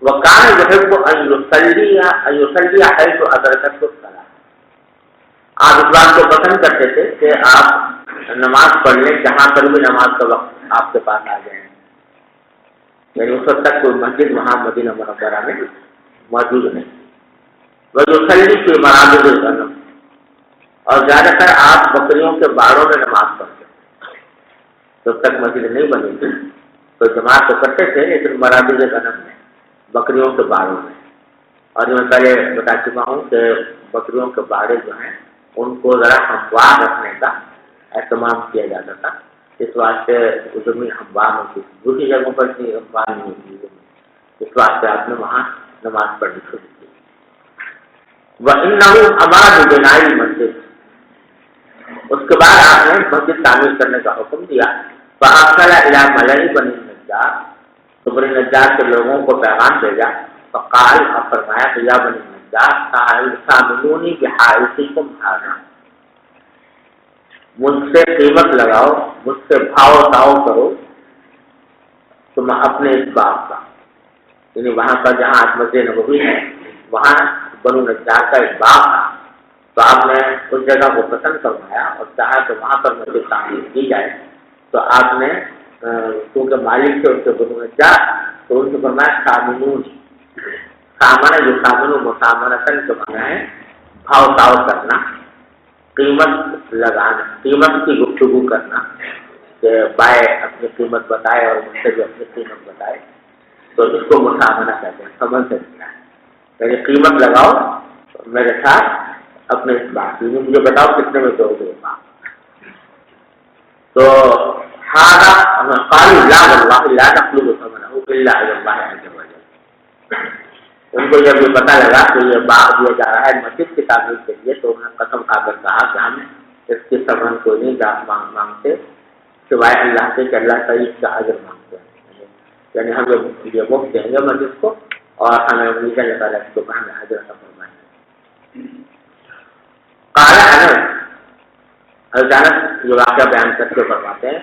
وکان یحب ان یصلی حیث ادرکتہ الصلاۃ، آپ اس بات کو پسند کرتے تھے کہ آپ نماز پڑھ لیں جہاں پر بھی نماز کا وقت آپ کے پاس آ جائے، یعنی اس وقت تک کوئی مسجد وہاں مدینہ منورہ میں موجود نہیں۔ ویصلی فی مرابض الغنم، اور زیادہ تر آپ بکریوں کے باڑوں میں نماز پڑھتے، جب تک مسجد نہیں بنی تھی تو جماعت تو کرتے تھے لیکن مرابض غنم میں، بکریوں کے باڑوں میں، اور میں پہلے بتا چکا ہوں کہ بکریوں کے باڑے جو ہیں ان کو ذرا ہموار رکھنے کا اہتمام کیا جاتا تھا، اس واسطے زمین ہموار ہوتی تھی، دوسری جگہوں پر اتنی ہموار نہیں ہوتی زمین، اس واسطے آپ نے وہاں نماز پڑھنی شروع کی۔ وَإِنَّهُ أَمَرَ بِبِنَاءِ الْمَسْجِدِ، اس کے بعد آپ نے مسجد تعمیر کرنے کا حکم دیا۔ فَأَرْسَلَ إِلَى مَلَئِ بَنِي النَّجَّارِ، تو بنی نجار کے لوگوں کو پیغام بھیجا، فقال، اور فرمایا کہ یا بنی نجار تَعْتَمِنُونِي بِحَائِطِكُمْ هَٰذَا، مجھ سے قیمت لگاؤ، مجھ سے بھاؤ تاؤ کرو تم اپنے اس باغ کا، یعنی وہاں پر جہاں مسجد نبوی ہے وہاں بنو نجار کا ایک باغ تھا، تو آپ نے اس جگہ کو پسند فرمایا اور چاہا کہ وہاں پر مسجد تعمیر کی جائے، تو آپ نے کیونکہ مالک تھے اس کے بنو نجار، تو ان سے فرمایا سامنون، سامنا جو سامن مسامنتن کے معنی ہے بھاؤ تاؤ کرنا، قیمت لگانا، قیمت کی گفتگو کرنا، کہ بائے اپنی قیمت بتائے اور مجھ سے بھی اپنی قیمت بتائے، تو اس کو مسامنہ کہتے ہیں، سمجھ سکتا ہے، یعنی قیمت لگاؤ میرے ساتھ اپنے اس بات کی، مجھے بتاؤ کتنے میں دو گے بات۔ تو قالوا لا والله لا نطلب ثمنه الا على الله عز وجل، ان کو جب یہ پتہ لگا کہ یہ باغ دیا جا رہا ہے مسجد کی تعمیر کے لیے، تو انہوں نے قسم کھا کر کہا کہ ہم اس کی ثمن کو نہیں مانگتے سوائے اللہ سے، کہ اللہ تعالیٰ اس کا اجر مانگتے ہیں، یعنی ہم یہ مفت دیں گے مسجد کو اور ہمیں امید ہے اللہ تعالیٰ اس کو ہمیں اجر عطا فرمائیں۔ قال انس، حضرت انس جو واقعہ بیان کرتے فرماتے ہیں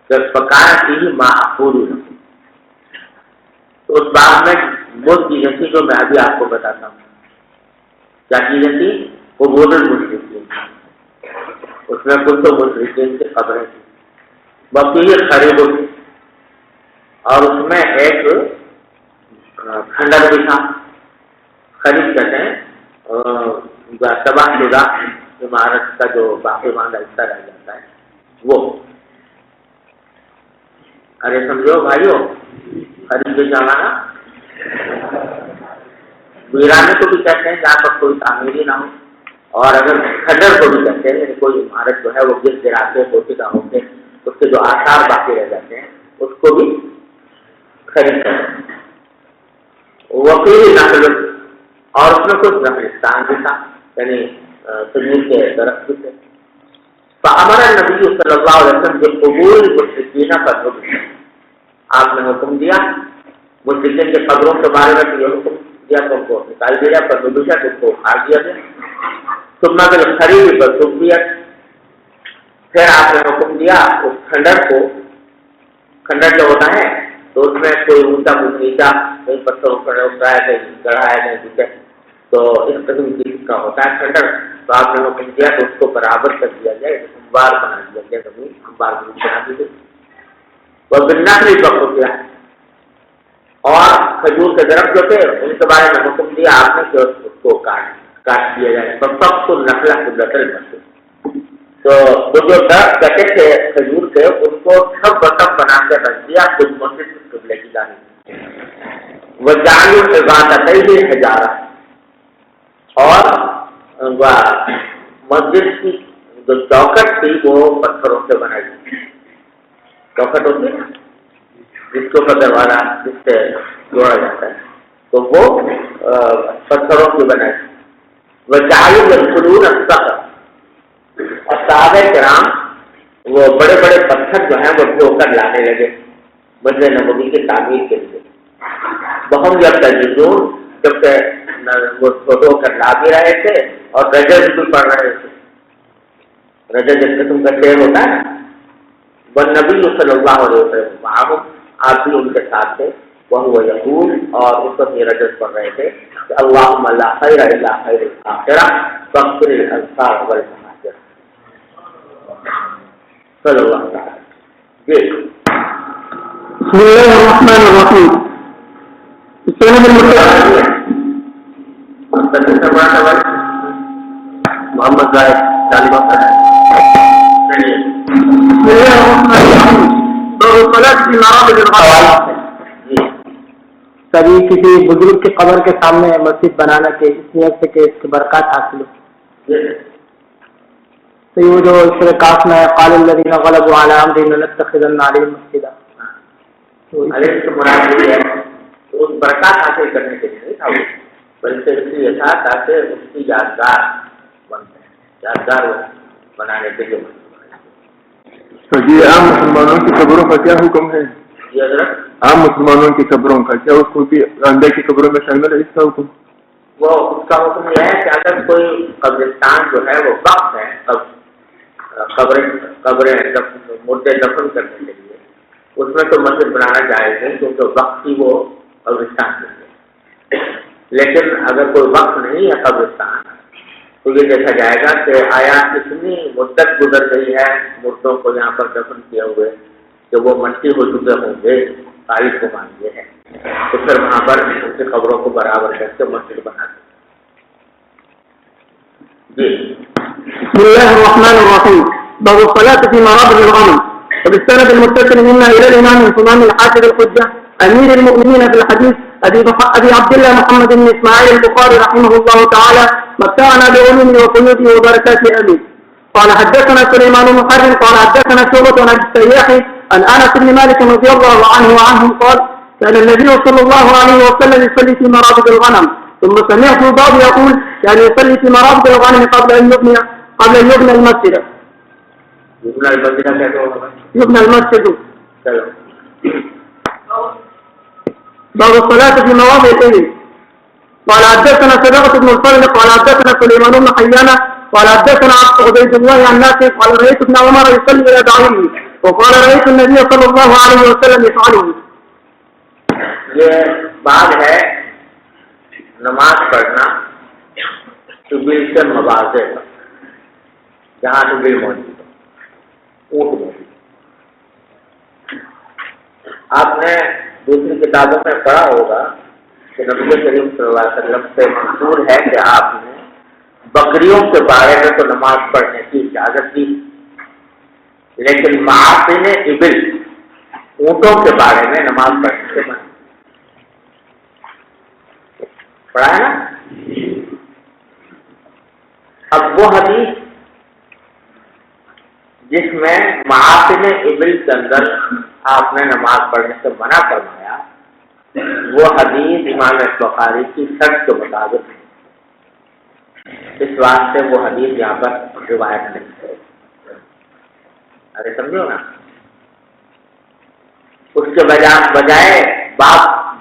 کہ فکان فیہ ما اقول، تو اس باغ میں وہ چیزیں تھی جو میں ابھی آپ کو بتاتا ہوں، کیا چیزیں تھی؟ قبور المشرکین، اس میں کچھ تو مشرکین کی قبریں تھیں، بقیہ خریب، اور اس میں ایک کھنڈر بھی تھا، خریب کہتے ہیں تباہ شدہ عمارت کا جو باقی ماندہ حصہ رہ جاتا ہے وہ، ارے سمجھو بھائیو، خریب کے جانا ویرانے کو بھی کہتے ہیں جہاں پر کوئی تعمیری نہ ہو، اور اگر کھنڈر کو بھی کہتے ہیں یعنی کوئی عمارت جو ہے وہ گر گرا کے پوشیدہ ہو کے اس کے جو آثار باقی رہ جاتے ہیں اس کو بھی خرید کرتے ہیں۔ وکیل نقل، اور اس میں کچھ نقلستان بھی تھا، یعنی کھجور کے درخت تھے. فامر نبی صلی اللہ علیہ وسلم بقبول المشرکین فالنبذ، آپ نے حکم دیا مشرکین کے قبروں کے بارے میں یہ حکم دیا تو ان کو نکال دیا، فالنبذ تو اس کو اکھاڑ دیا گیا. ثم بالخریب فسویت، پھر آپ نے حکم دیا اس کھنڈر کو، کھنڈر جو ہوتا ہے تو اس میں کوئی اونچا کچھ نیچا، کہیں پتھر اکھڑ ہوتا ہے، کہیں گڑھا ہے، کہیں نیچے، تو اس قسم کی کا ہوتا ہے کھنڈر. تو آپ نے حکم دیا تو اس کو برابر کر دیا جائے، انبار بنا دیا گیا، زمین انبار بنا دی گئی. وہ بالنخل بقیا، اور کھجور کے درخت جو تھے ان کے بارے میں حکم دیا آپ نے کہ اس کو کاٹ دیا جائے. سب کو نخلا قدرت المسجد، تو وہ جو درخت کٹے تھے کھجور کے ان کو سب بسب بنا کے رکھ دیا خود مسجد قبلے کی جانب. وہ جعلوا عبادتیہ حجارہ، اور مسجد کی جو چوکٹ تھی وہ پتھروں سے بنائی. چوکٹ ہوتی ہے نا جس کے اوپر دروازہ جس سے جوڑا جاتا ہے، تو وہ پتھروں کی بنائی. وہ جعلوا یدخلون الصخر، اور صحابہ کرام وہ بڑے بڑے پتھر جو ہیں وہ ڈھو کر لانے لگے مسجد نبوی کی تعمیر کے لیے. بہت جب تجدون، جبکہ وہ ڈھو کر لا بھی رہے تھے اور رجز بھی پڑھ رہے تھے. رجز ایک قسم کا شعر ہوتا ہے. والنبی صلی اللہ علیہ وسلم معهم، آپ بھی ان کے ساتھ تھے. وهو یقول، اور اس وقت یہ رجز پڑھ رہے تھے کہ اللهم لا خیر الا خیر الاخرہ فاغفر الانصار والمہاجر صلی اللہ تعالی. جی بسم اللہ الرحمن الرحیم. محمد زاہد طالبہ کا کبھی کسی بزرگ کی قبر کے سامنے مسجد بنانا کے اس نیت سے کہ اس کی برکات حاصل ہو. تو یہ جو سورہ کاف میں قال الذین غلبوا علی امرهم لنتخذن علیہم مسجدا، تو علیہ سے مراد یہ ہے کہ اس برکات حاصل کرنے کے لیے نہیں تھا وہ، بلکہ اس لیے تھا تاکہ اس کی یادگار بن جائے، یادگار بنانے کے لیے. تو یہ عام مسلمانوں کی قبروں کا کیا حکم ہے؟ جی حضرت، عام مسلمانوں کی قبروں کا کیا اس کو بھی اندر کی قبروں میں شامل ہے اس کا حکم؟ وہ اس کا حکم یہ ہے کہ اگر کوئی قبرستان جو ہے وہ وقف ہے، قبریں مردے دفن کرنے کے لیے، اس میں تو مسجد بنانا جائز نہیں کیونکہ وقت کی وہ قبرستان کے لیے. لیکن اگر کوئی وقت نہیں ہے قبرستان تو یہ دیکھا جائے گا کہ آیا کتنی مدت گزر گئی ہے مردوں کو یہاں پر دفن کیے ہوئے کہ وہ مٹی ہو چکے ہوں گے، تاریخ کو مان یہ ہے، تو پھر وہاں پر ان کی قبروں کو برابر کر کے مسجد بنا دیں. جی بسم اللہ الرحمن الرحیم. باب الصلاة في مرابض الغنم. وبالسند المتصل منا الى الامام الامام الحافظ الحجة امير المؤمنين في الحديث ابي عبد الله محمد بن اسماعيل البخاري رحمه الله تعالى متعنا بعلومه وقيوده وبركاته امين. قال حدثنا سليمان بن حرب قال حدثنا شعبة عن السياح عن انس بن مالك رضي الله عنه وعنهم قال كان النبي صلى الله عليه وسلم يصلي في مرابض الغنم ثم سمعت بعض يقول يعني يصلي في مرابض الغنم قبل ان يبنى المسجد. يبنى المسجد. باب الصلاة في مواضع الإبل. قال حدثنا صدقة بن الفضل قال حدثنا سليمان بن حيان قال حدثنا عبيد الله عن نافع قال رأيت ابن عمر يصلي إلى بعيره وقال رأيت النبي صلى الله عليه وسلم يفعله. یہ بات ہے نماز پڑھنا طبیل سے مواضع پر، جہاں طبیل موجود ہے، اونٹ موجود. آپ نے دوسری کتابوں میں پڑھا ہوگا کہ نبی کریم صلی اللہ علیہ وسلم سے منصور ہے کہ آپ نے بکریوں کے بارے میں تو نماز پڑھنے کی اجازت دی، لیکن معاصن ابل اونٹوں کے بارے میں نماز پڑھنے سے منع پڑھا ہے نا. اب وہ حدیث جس میں معاصن ابل کے اندر آپ نے نماز پڑھنے سے منع فرمایا، وہ حدیث امام بخاری کی شرط کے مطابق اس واسطے وہ حدیث یہاں پر روایت نہیں ہے. ارے سمجھو نا, اس کے بجائے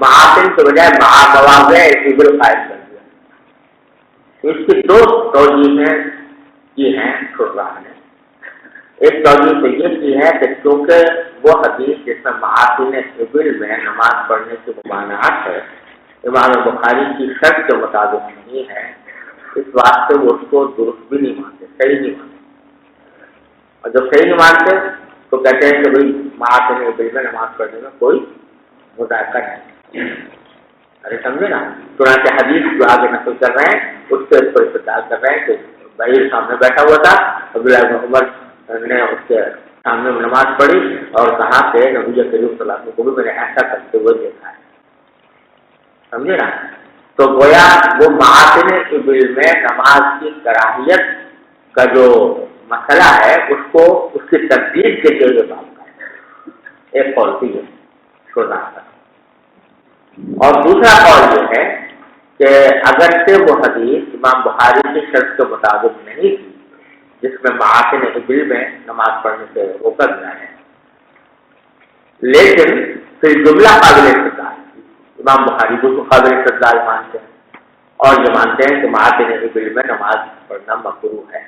معاصم کے بجائے مواضع عبر قائم کر دیا. اس کی دو توجیہیں کی ہیں شراح نے. ایک توجیہ تو یہ کی ہے کہ کیونکہ وہ حدیث جس میں معاصم عبر میں نماز پڑھنے کی ممانعت ہے امام بخاری کی شرط کے مطابق نہیں ہے, اس واسطے وہ اس کو درست بھی نہیں مانتے, صحیح نہیں مانتے. اور جب صحیح نہیں مانتے تو کہتے ہیں کہ بھائی معاصم عبر میں نماز پڑھنے میں کوئی مذاکرہ نہیں. ارے سمجھے نا, چنانچہ حدیث جو آگے نقل کر رہے ہیں اس کے اوپر استدلال کر رہے ہیں کہ بھائی سامنے بیٹھا ہوا تھا, عبداللہ بن عمر نے اس کے سامنے نماز پڑھی اور کہا کہ نبی کریم صلی اللہ علیہ وسلم کو بھی میں نے ایسا کرتے ہوئے دیکھا ہے. سمجھے نا, تو گویا وہ معاصم عبر میں نماز کی کراہیت کا جو مسئلہ ہے اس کو اس کی تردید کے لیے بات کا ہے. ایک قول بھی ہے شراح کا. اور دوسرا قول یہ ہے کہ اگرچہ وہ حدیث امام بخاری کی شرط کے مطابق نہیں تھی جس میں معاصم عبر میں نماز پڑھنے سے روکا گیا ہے, لیکن پھر جملہ قابل استدلال, امام بخاری کو قابل استدلال مانتے ہیں اور یہ مانتے ہیں کہ معاصم عبر میں نماز پڑھنا مکروہ ہے.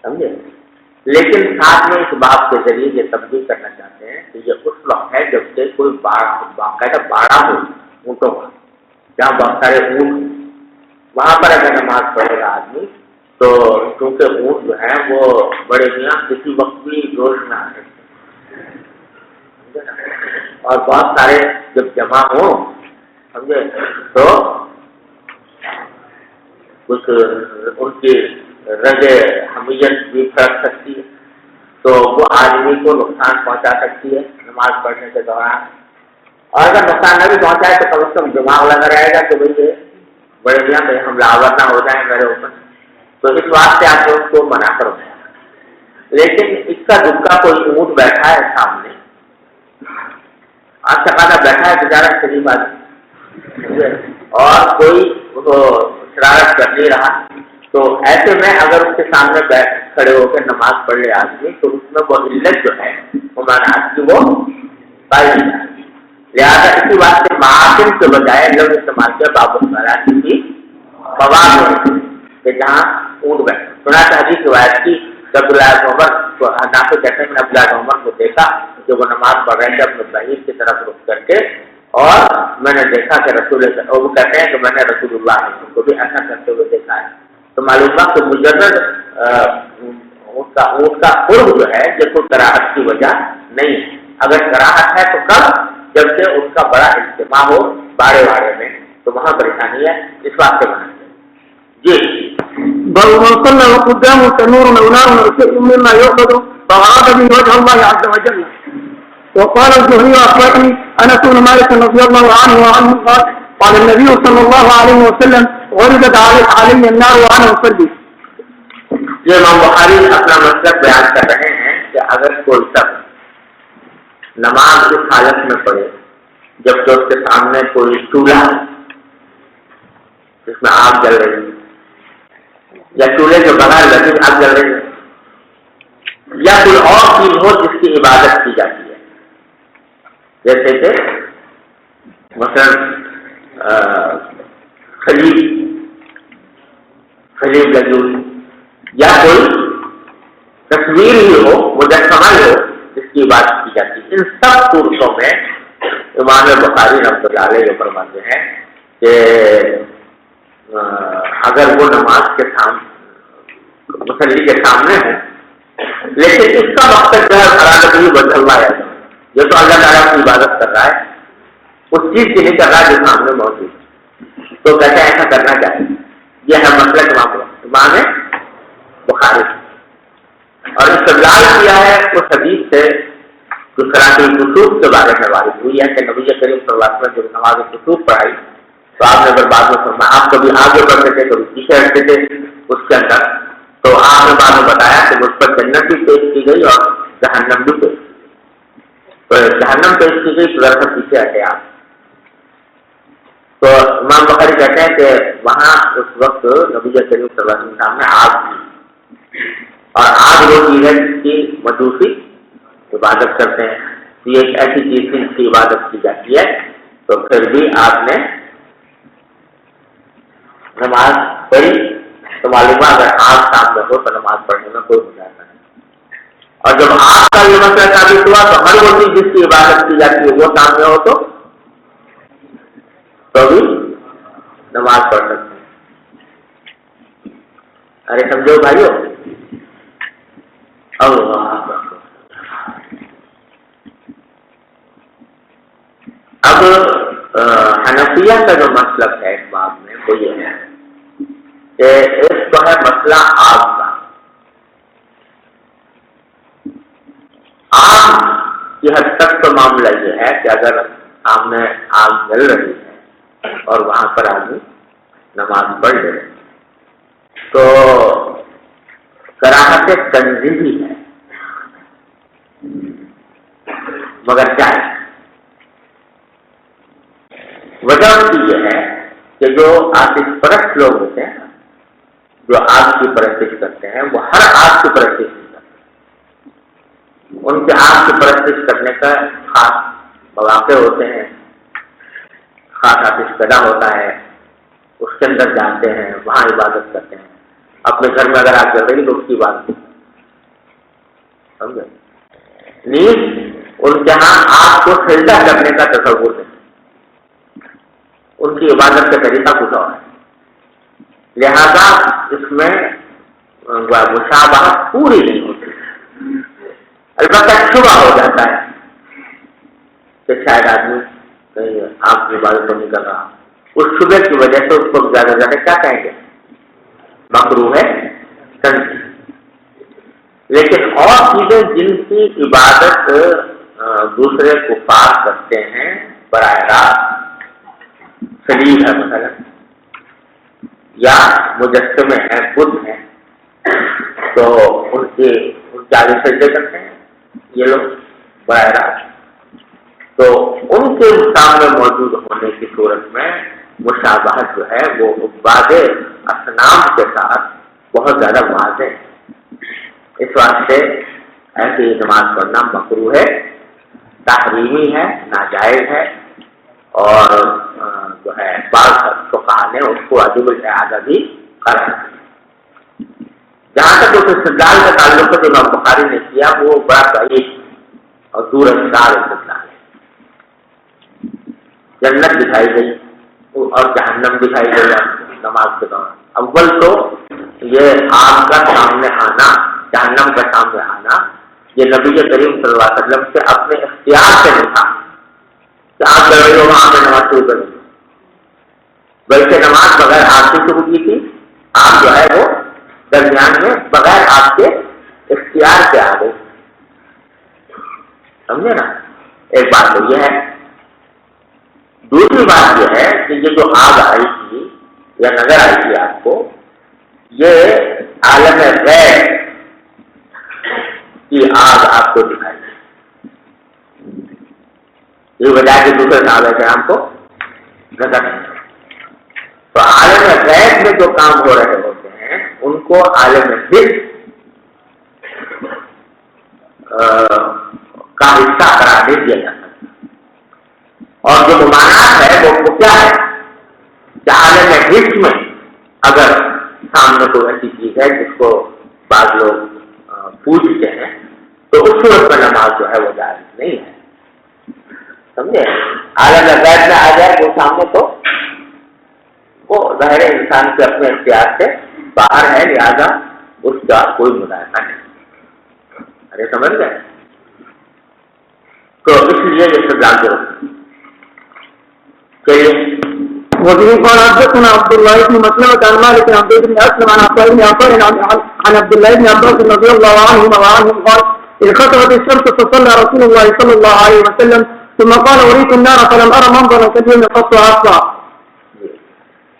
سمجھے, لیکن ساتھ میں اس بات کے ذریعے یہ تبدیل کرنا چاہتے ہیں کہ یہ اس وقت ہے جب کہ کوئی باقاعدہ باڑا ہو اونٹوں کا, جہاں بہت سارے اونٹ, وہاں پر اگر نماز پڑھے گا آدمی تو کیونکہ اونٹ جو ہیں وہ بڑے میاں کسی وقت بھی جوش میں آ سکتے ہیں اور بہت سارے جب جمع ہوں سمجھے تو کچھ ان کی رگ حمیت بھی پھڑک سکتی ہے, تو وہ آدمی کو نقصان پہنچا سکتی ہے نماز پڑھنے کے دوران. اور اگر نقصان نہ بھی پہنچائے تو کم از کم دماغ لگا رہے گا کہ بھائی بڑے میاں کہیں حملہ آور نہ ہو جائیں میرے اوپر, تو اس واسطے آپ نے اس کو منع کرو. لیکن اس کا دکھا کوئی اونٹ بیٹھا ہے سامنے, آج سکانا بیٹھا ہے بیچارہ قریب آدمی, اور کوئی شرارت کر نہیں رہا, تو ایسے میں اگر اس کے سامنے بیٹھ کھڑے ہو کے نماز پڑھ لے آدمی تو اس میں وہ علت جو ہے ممانعت کی وہ پائی جائے گی. لہٰذا اسی واسطے معاصم کے بجائے لفظ استعمال کیا باب الصلاۃ کی مواد کہ جہاں اونٹ بیٹھے. چنانچہ حدیث روایت کی عبداللہ بن عمر نافع کہتے ہیں, میں نے عبداللہ بن عمر کو دیکھا کہ وہ نماز پڑھ رہے تھے اپنے بعیر کی طرف رخ کر کے, اور میں نے دیکھا کہ وہ کہتے ہیں کہ میں نے رسول اللہ کو بھی ایسا کرتے ہوئے دیکھا ہے. تو معلوم ہوا کہ مجرد اونٹ کا قرب جو ہے یہ کوئی کراہت کی وجہ نہیں ہے. اگر کراہت ہے تو کب, جبکہ اس کا بڑا اجتماع ہو باڑے میں, تو وہاں پریشانی ہے, اس بات سے بنا جی. بل من صلى وقدامه تنور او نار او شيء مما يؤخذ فأراد به وجه الله عز وجل. وقال الزهري أخبرني أنس بن مالك رضي الله عنه قال قال النبي صلى الله عليه وسلم غربت علي النار وأنا أصلي. یہ امام بخاری اپنا مطلب بیان کر رہے ہیں کہ اگر کوئی شخص نماز اس حالت میں پڑھے جبکہ اس کے سامنے کوئی چولہا جس میں آگ جل رہی ہے, یا چولہے کے بغیر لذیذ آگ جل رہی ہے, یا کوئی اور چیز ہو جس کی عبادت کی جاتی ہے, جیسے کہ مثلا خلیب لگی ہوئی, یا کوئی تصویر ہی ہو, مجسمہ ہی ہو جس کی عبادت کی جاتی ہے. ان سب صورتوں میں امام بخاری رحمۃ اللہ علیہ یہ فرماتے ہیں کہ اگر وہ نماز کے سامنے مصلی کے سامنے ہو, لیکن اس کا مقصد جو ہے ارادت ہی وجہ اللہ ہے, یہ تو اللہ تعالیٰ کی عبادت کر رہا ہے, اس چیز کی نہیں کر رہا جو سامنے موجود ہے, تو کہتے ہیں ایسا کرنا چاہیے. یہ ہے مسئلہ امام بخاری, اور استدلال کیا ہے اس حدیث سے جو صلاۃ الکسوف کے بارے میں وارد ہوئی ہے کہ نبی کریم صلی اللہ علیہ وسلم جب نماز الکسوف پڑھائی تو آپ نے اگر بعد میں فرمایا, آپ کبھی آگے بڑھتے تھے کبھی پیچھے ہٹتے تھے اس کے اندر, تو آپ نے بعد میں بتایا کہ اس پر جنت بھی پیش کی گئی اور جہنم بھی پیش کی گئی. تو جہنم پیش کی گئی تو ذرا پیچھے ہٹے آپ, تو امام بخاری کہتے ہیں کہ وہاں اس وقت نبی کریم صلی اللہ علیہ وسلم نے آگ کی، اور آگ وہ چیز ہے جس کی مجوسی عبادت کرتے ہیں، یہ ایک ایسی چیز ہے جس کی عبادت کی جاتی ہے، تو پھر بھی آپ نے نماز پڑھی، تو معلوم ہے اگر آگ سامنے ہو تو نماز پڑھنے میں کوئی مزاح نہیں، اور جب آگ کا یہ مسئلہ ثابت ہوا تو ہر وہ چیز جس کی عبادت کی جاتی ہے وہ سامنے ہو تو بھی نماز پڑھ سکتے ہیں۔ ارے سمجھو بھائیو، اب حنفیہ کا جو مسلک ہے اس باب میں وہ یہ ہے کہ اس کو ہے مسئلہ آگ کا۔ آگ کی حد تک تو معاملہ یہ ہے کہ اگر سامنے آگ جل رہی ہے اور وہاں پر آدمی نماز پڑھ لے تو کراہت تنزیہی ہے، مگر کیا ہے وجہ اس کی یہ ہے کہ جو آتش پرست لوگ ہوتے ہیں، جو آگ کی پرستش کرتے ہیں، وہ ہر آگ کی پرستش نہیں کرتے، ان کے آگ کی پرستش کرنے کا خاص مواقع ہوتے ہیں، خاص آتش پیدا ہوتا ہے، اس کے اندر جاتے ہیں، وہاں عبادت کرتے ہیں۔ اپنے گھر میں اگر آگ چل رہی تو اس کی عبادت سمجھے، نیز ان کے ہاں آگ کو سجدہ کرنے کا تصور ہے، ان کی عبادت کا طریقہ کچھ اور ہے، لہذا اس میں مشابہت پوری نہیں ہوتی، البتہ شبہ ہو جاتا ہے کہ شاید آدمی کہیں آپ کی عبادت نہیں کر رہا، اس شبہ کی وجہ سے اس کو زیادہ زیادہ کیا کہیں گے، مکروہ ہے تنزیہ۔ لیکن اور چیزیں جن کی عبادت دوسرے کفار کرتے ہیں براہ راست، سلیب ہے مثلا، یا مجسمے ہیں، بدھ ہیں، تو ان کے آگے سجدے کرتے ہیں یہ لوگ براہ راست، تو ان کے سامنے موجود ہونے کی صورت میں مشابہت جو ہے وہ عباد اصنام کے ساتھ بہت زیادہ واضح ہے، اس واسطے ایسی نماز پڑھنا مکروہ ہے، تحریمی ہے، ناجائز ہے، اور جو ہے بعض فقہاء نے اس کو واجب الاعادہ بھی قرار دیا۔ جہاں تک اس استدلال کا تعلق ہے جو امام بخاری نے کیا وہ بڑا ضعیف اور دور انداز استدلال ہے۔ جنت دکھائی گئی اور جہنم دکھائی گئی نماز کے دوران، اول تو یہ آگ کا سامنے آنا، جہنم کا سامنے آنا، یہ نبی کریم صلی اللہ علیہ وسلم سے اپنے اختیار سے نہیں تھا کہ آپ لڑ رہے ہو وہاں پہ نماز شروع کر دی، بلکہ نماز بغیر آپ سے شروع کی تھی، آپ جو ہے وہ درمیان میں بغیر آپ کے اختیار سے آ گئی، سمجھے نا، ایک بات تو یہ ہے۔ دوسری بات یہ ہے کہ یہ جو آگ آئی تھی یا نظر آئی تھی آپ کو، یہ عالم غیب کی آگ آپ کو دکھائی دی، یہ وجہ کہ دوسرے صحابہ کرام کو نظر نہیں، تو عالم غیب میں جو کام ہو رہے ہوتے ہیں ان کو عالم حس کا حصہ قرار دے دیا جاتا ہے، اور جو ممانعت ہے وہ کیا ہے کہ عالم حس میں اگر سامنے کوئی ایسی چیز ہے جس کو بعض لوگ پوجتے ہیں تو اس صورت میں نماز جو ہے وہ جائز نہیں ہے، سمجھے، عالم غیب میں آ جائے وہ سامنے تو وہ ظاہر انسان کے اپنے اختیار سے باہر ہے، لہذا اس کا کوئی مداخلہ نہیں، ارے سمجھ گئے، تو اس لیے یہ سزا دو چلیے۔ وبه قال حدثنا عبد الله بن مسلمة عن مالك بن عبد بن أسلم عن عطاء بن عطاء عن عبد الله بن عباس رضي الله عنهما وعنهم قال انخسفت الشمس فصلى رسول الله صلى الله عليه وسلم ثم قال أريت النار فلم أرى منظرا كاليوم قط أسرع.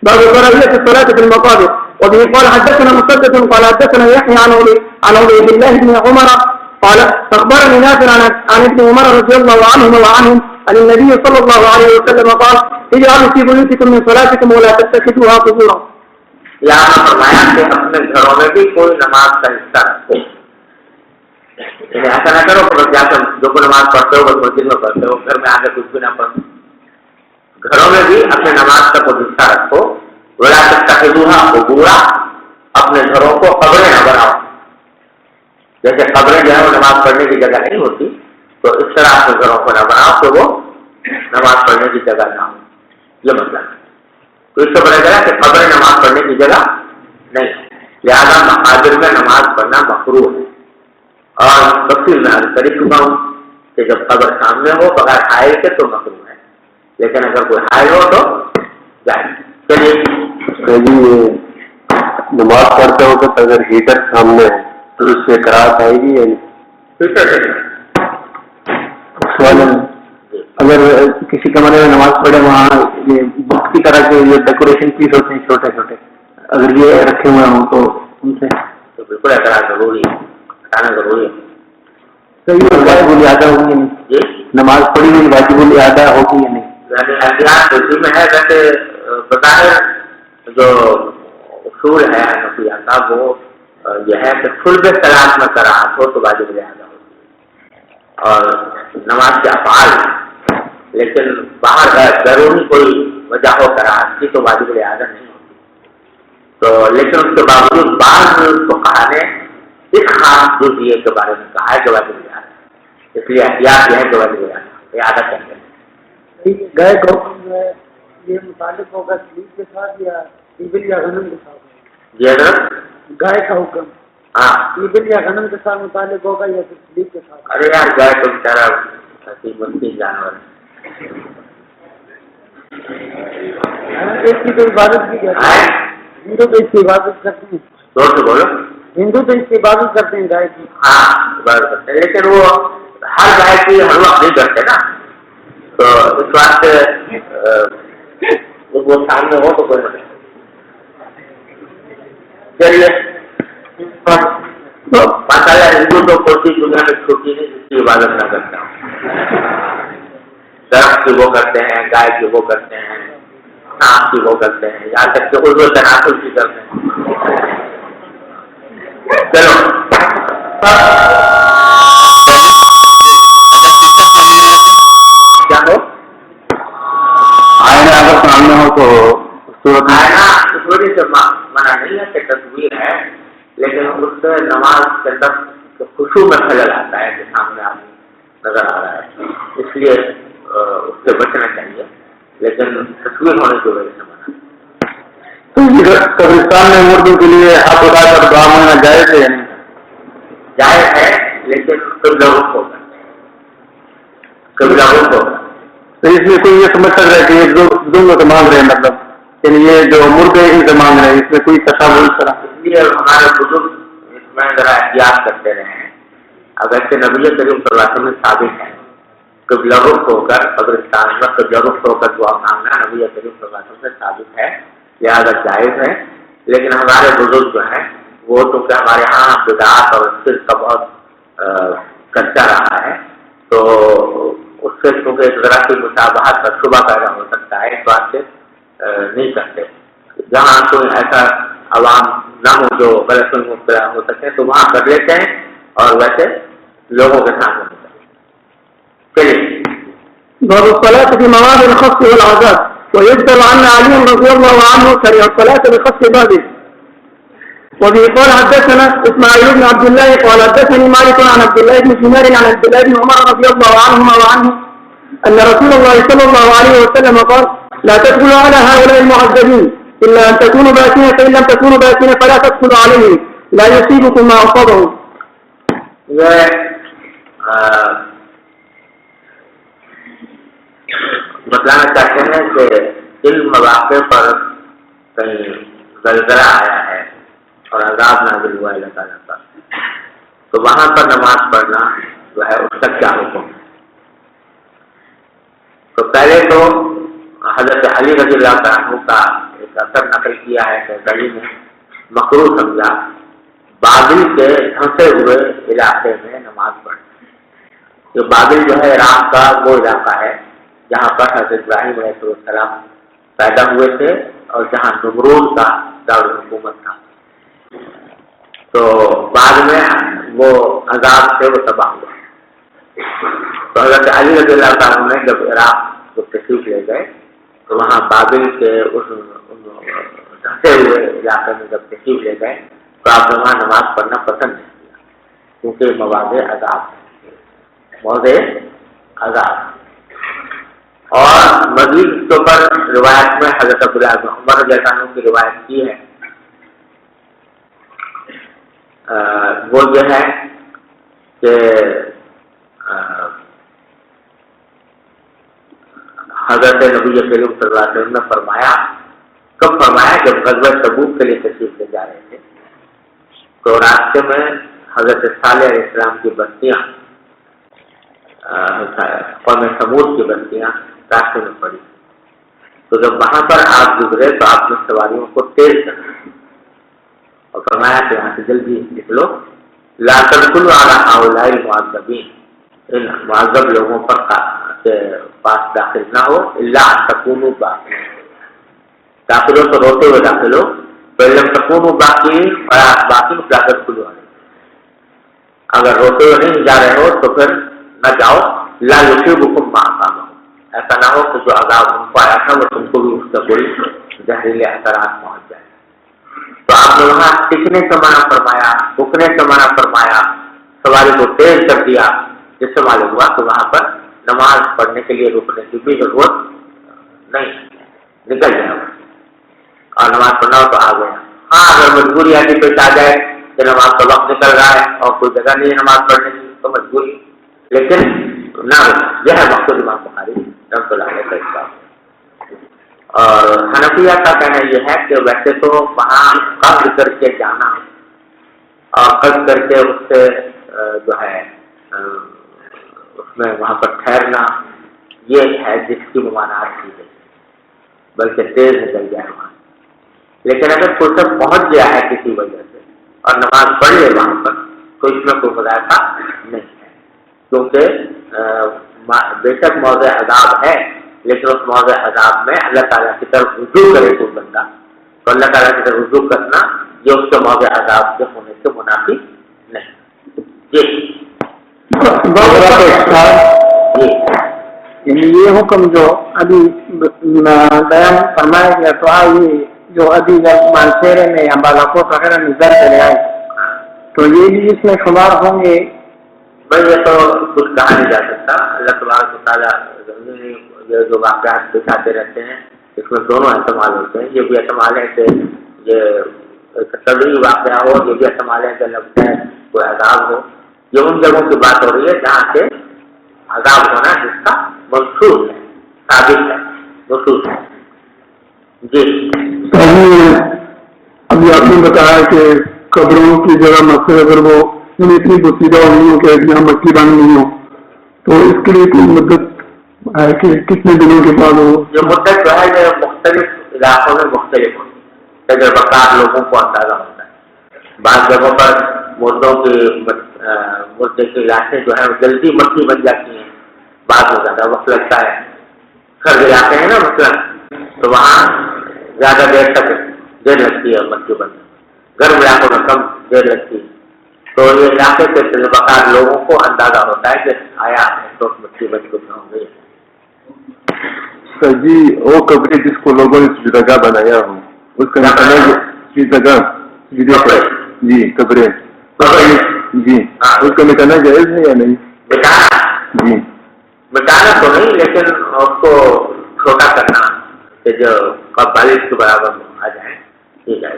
باب كراهية الصلاة في المقابر. وبه قال حدثنا مسدد قال حدثنا يحيى عن عبيد الله بن عمر قال أخبرني نافع عن ابن عمر رضي الله عنهما وعنهم عن النبي صلى الله عليه وسلم قال اجعلوا في بيوتكم من صلاتكم ولا تتخذوها قبورا. یہاں فرمایا کہ اپنے گھروں میں بھی کوئی نماز کا حصہ رکھو، ایسا نہ کرو کہ جا کر جو کوئی نماز پڑھتے ہو بس مسجد میں پڑھتے ہو، گھر میں آ کے کچھ بھی نہ پڑھو. گھروں میں بھی اپنے نماز کا کوئی حصہ رکھو. ولا تتخذوها قبورا، اپنے گھروں کو قبریں نہ بناؤ. جیسے قبریں جو ہے وہ نماز پڑھنے کی جگہ نہیں ہوتی، تو اس طرح اپنے گھروں کو نہ بناؤ کہ وہ نماز پڑھنے کی جگہ نہ ہو. یہ مطلب ہے. تو اس سے پتہ چلا کہ قبریں نماز پڑھنے کی جگہ نہیں، لہٰذا مقابر میں نماز پڑھنا مکروہ ہے. اور تفصیل میں عرض کر چکا ہوں کہ جب قبر سامنے ہو بغیر حائل کے تو مکروہ ہے، لیکن اگر کوئی حائل ہو تو جائز. چلیے نماز پڑھتے وقت اگر ہیٹر سامنے ہے تو اس سے قرأت آئے گی یا نہیں؟ اگر کسی کمرے میں نماز پڑھے وہاں یہ بک کی طرح کے یہ ڈیکوریشن پیس ہوتے ہیں چھوٹے چھوٹے، اگر یہ رکھے ہوئے ہوں تو ان سے تو بالکل اعتراض ضروری ہے، ہٹانا ضروری ہے. واجب الادا ہوگی یا نہیں؟ جی نماز پڑھی ہوئی واجب الادا ہوگی یا نہیں؟ یعنی احتیاط اسی میں ہے. ویسے بظاہر جو اصول ہے حنفیہ کا وہ یہ ہے کہ صلب صلاۃ میں قرأت ہو تو واجب الادا ہوگی اور نماز کے افعال، لیکن باہر ضروری کوئی وجہ ہو قرأت کی تو واجب الادا نہیں ہوتی. تو لیکن اس کے باوجود بعض فقہا نے اس خاص جزئیے کے بارے میں کہا ہے کہ واجب الادا، اس لیے احتیاط یہ ہے کہ واجب الادا کرتے ہیں. گائے کا حکم ہے یہ متعلق ہوگا سلیپ کے ساتھ یا ایبل یا غنم کے ساتھ؟ جی حضرت گائے کا حکم ہاں ایبل یا غنم کے ساتھ متعلق ہوگا یا پھر سلیپ کے ساتھ؟ ارے یار گائے تو بیچارہ مسکین جانور ہے. اس کی تو عبادت کی جاتی ہے، ہندو تو اس کی عبادت کرتے ہیں. زور سے بولو. ہندو تو اس کی عبادت کرتے ہیں گائے کی. ہاں عبادت کرتے ہیں، لیکن وہ ہر گائے کی ہر وقت نہیں کرتے نا، تو اس بات سے وہ سامنے ہو تو کوئی نہیں. چلیے پتا ہے ہندو تو کوئی دنیا میں چھوٹی نہیں جس کی عبادت نہ کرتا ہوں. درخت کی وہ کرتے ہیں، گائے کی وہ کرتے ہیں، سانپ کی وہ کرتے ہیں، یہاں تک کہ اردو تناسل کی کرتے ہیں. چلو کیا ہو آئینہ اگر سامنے ہو تو آئینہ اس وجہ سے منع نہیں ہے کہ تصویر ہے، لیکن اس سے نماز کے اندر خشوع میں خلل آتا ہے کہ سامنے آدمی نظر آ رہا ہے، اس لیے اس سے بچنا چاہیے. لیکن تصویر ہونے کی وجہ سے منع. قبرستان میں مردوں کے لیے ہاتھ اٹھا کر دعا مانگنا جائز ہے یا نہیں؟ جائز ہے، لیکن قبلہ رخ ہوگا. قبلہ رخ ہوگا. تو اس میں کوئی یہ سمجھ سکتا ہے کہ یہ ظلم سے مانگ رہے ہیں، مطلب یعنی یہ جو مردے ان سے مانگ رہے ہیں، اس میں کوئی تصور اس طرح؟ اس لیے ہمارے بزرگ اس میں ذرا احتیاط کرتے رہے ہیں. اگرچہ نبی کریم صلی اللہ علیہ وسلم ثابت ہے قبلہ رخ ہو کر قبرستان میں قبلہ رخ ہو کر دعا مانگنا نبی کریم صلی اللہ علیہ وسلم سے ثابت ہے، لہٰذا جائز ہے. لیکن ہمارے بزرگ جو ہیں وہ تو کہ ہمارے ہاں بدعات اور شرک کا بہت چرچا رہا ہے، تو اس سے کیونکہ ایک ذرا سی مشابہت کا شبہ پیدا ہو سکتا ہے، اس بات سے نہیں کرتے. جہاں کوئی ایسا عوام نہ ہو جو غلط میں مبتلا ہو سکے تو وہاں کر لیتے ہیں، اور ویسے لوگوں کے سامنے ہوتا ہے. چلیے باب الصلاة في مواضع الخص والعذاب. ويذكر عن علي رضي الله عنه كره الصلاة بخص بابه. وبه قال حدثنا اسماعيل بن عبد الله قال حدثني مالك عن عبد الله بن دينار عن عبد الله بن عمر رضي الله عنهما وعنه أن رسول الله صلى الله عليه وسلم قال لا تدخلوا على هؤلاء المعذبين إلا أن تكونوا باكين، فإن لم تكونوا باكين فلا تدخلوا عليهم لا يصيبكم ما أصابهم. بتلانا چاہتے ہیں کہ ان مواقع پر کہیں زلزلہ آیا ہے اور عذاب نازل ہوا ہے اللہ تعالیٰ کا، تو وہاں پر نماز پڑھنا جو ہے اس کا کیا حکم ہے؟ تو پہلے تو حضرت علی رضی اللہ عنہ کا ایک اثر نقل کیا ہے کہ علی نے مکروہ سمجھا بابل کے دھنسے ہوئے علاقے میں نماز پڑھنا. یہ بابل جو ہے عراق کا وہ علاقہ ہے جہاں پر حضرت ابراہیم علیہ السلام پیدا ہوئے تھے اور جہاں نمرود کا دارالحکومت تھا. تو بعد میں وہ عذاب سے وہ تباہ ہوا. تو حضرت علی رضی اللہ تعالیٰ نے جب عراق کو تشریف لے گئے تو وہاں بابل کے اس ڈھسے ہوئے علاقے میں جب تشریف لے گئے تو آپ نے وہاں نماز پڑھنا پسند نہیں کیا کیونکہ مواضع عذاب. اور مزید کے اوپر روایت میں حضرت عبداللہ بن عمر رضی اللہ عنہ کی روایت کی ہے. وہ یہ ہے کہ حضرت نبی کریم صلی اللہ علیہ وسلم نے فرمایا, کب فرمایا, جب غزوہ تبوک کے لیے تشریف لے جا رہے تھے تو راستے میں حضرت صالح علیہ السلام کی بستیاں, قوم سمود کی بستیاں راستے میں پڑی. تو جب وہاں پر آپ گزرے تو آپ نے سواریوں کو تیز کر دیا اور فرمایا کہ یہاں سے جلدی نکلو, لا تدخلوا علی ہؤلاء المعذبین, ان معذب لوگوں پر کے پاس داخل نہ ہو, الا ان تکونوا باقین, داخل ہو تو روتے ہوئے داخل ہو, فَإِن تَكُونُوا بَاقِينَ فَلَا تَدْخُلُوا عَلَيْهِمْ, اگر روتے ہوئے نہیں جا رہے ہو تو پھر نہ جاؤ. لا يُصِيبُكُم مَّا أَصَابَهُم, ایسا نہ ہو کہ جو عذاب ان کو آیا تھا وہ تم کو بھی اس کا کوئی زہریلے اثرات پہنچ جائے. تو آپ نے وہاں ٹکنے سے منع فرمایا, رکنے سے منع فرمایا, سواری کو تیز کر دیا, جس سے معلوم ہوا کہ وہاں پر نماز پڑھنے کے لیے رکنے کی بھی ضرورت نہیں, نکل گیا اور نماز پڑھنا ہو تو آ گیا. ہاں اگر مجبوری ایسی پیش آ جائے کہ نماز کا وقت نکل رہا ہے اور کوئی جگہ نہیں ہے نماز پڑھنے کی تو مجبوری, لیکن نہ یہ ہے مقصود امام بخاری رحمۃ اللہ علیہ کا اقبال. اور حنفیہ کا کہنا یہ ہے کہ ویسے تو وہاں قصد کر کے جانا اور قصد کر کے اس سے جو ہے اس میں وہاں پر ٹھہرنا یہ ہے جس کی ممانعت کی گئی, بلکہ تیز نکل جائے وہاں. لیکن اگر کوئی سب پہنچ گیا ہے کسی وجہ سے اور نماز پڑھ لے وہاں پر تو اس میں کوئی مذائقہ نہیں ہے, کیونکہ بے شک موضع عذاب ہے لیکن اس موضع عذاب میں اللہ تعالیٰ کی طرف رجوع کرے کوئی بندہ تو اللہ تعالیٰ کی طرف رجوع کرنا یہ اس کے موضع عذاب کے ہونے سے منافی نہیں. جی یہ حکم جو ابھی بیان فرمایا گیا تو یہ جو ابھی مانسیرے میں یا بالاکوٹ وغیرہ میں زر چلے آئے تو یہ بھی اس میں شمار ہوں گے؟ بھائی یہ تو کچھ کہا نہیں جا سکتا. اللہ تبارک و تعالیٰ یہ جو واقعات دکھاتے رہتے ہیں اس میں دونوں احتمال ہوتے ہیں. یہ بھی احتمال ہے کہ یہ طبعی واقعہ ہو, یہ بھی احتمال ہے کہ لگتا ہے کوئی عذاب ہو. یہ ان جگہوں کی بات ہو رہی ہے جہاں سے عذاب ہونا جس کا منصوص ہے, ثابت ہے, منصوص ہے. جی ابھی آپ نے بتایا کہ قبروں کی جگہ مسئلہ اگر وہ اتنی پوشیدہ نہیں ہو کہ یہاں مٹی بند نہیں ہو تو اس کے لیے کوئی مدت ہے کہ کتنے دنوں کے بعد ہو؟ یہ مدت جو ہے یہ مختلف علاقوں میں مختلف ہوتی ہے, تجربہ کار لوگوں کو اندازہ ہوتا ہے. بعض جگہوں پر مردے کی لاشیں جو ہے وہ جلدی مٹی بن جاتی ہیں, بعض میں زیادہ وقت لگتا ہے. سرد علاقے ہیں نا مثلا تو وہاں زیادہ دیر لگتی ہے مٹی بننے, گرم علاقوں میں کم دیر لگتی ہے. تو یہ علاقے کے تجربہ کار لوگوں کو اندازہ ہوتا ہے کہ آیا تو مٹی بن کو ہو گئی. جی وہ قبریں جس کو لوگوں نے جگہ بنایا ہو اس کا جگہ جی قبریں جی اس کا مٹانا جائز ہے یا نہیں؟ مٹانا جی مٹانا تو نہیں, لیکن اس کو چھوٹا کرنا کہ جو بالغ کے برابر آ جائے ٹھیک ہے.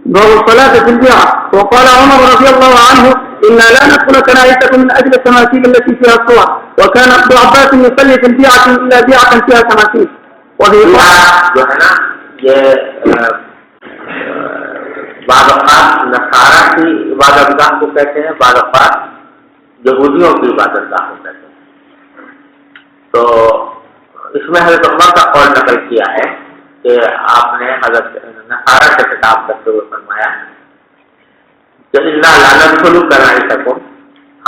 باب الصلاة في البيعة. وقال عمر رضي الله عنه إنا لا ندخل كنائسكم من أجل التماثيل التي فيها الصور, وكان ابن عباس يصلي في البيعة إلا بيعة فيها تماثيل. وفي جو ہے نا یہ بعض اوقات نصارہ کی عبادت گاہ کو کہتے ہیں, بعض اوقات یہودیوں کی عبادت گاہ کو کہتے ہیں. تو اس میں حضرت عمر کا قول نقل کیا ہے کہ آپ نے حضرت نصارہ سے خطاب کرتے ہوئے فرمایا کہ اللہ لعنت خلو کرائے سکوں,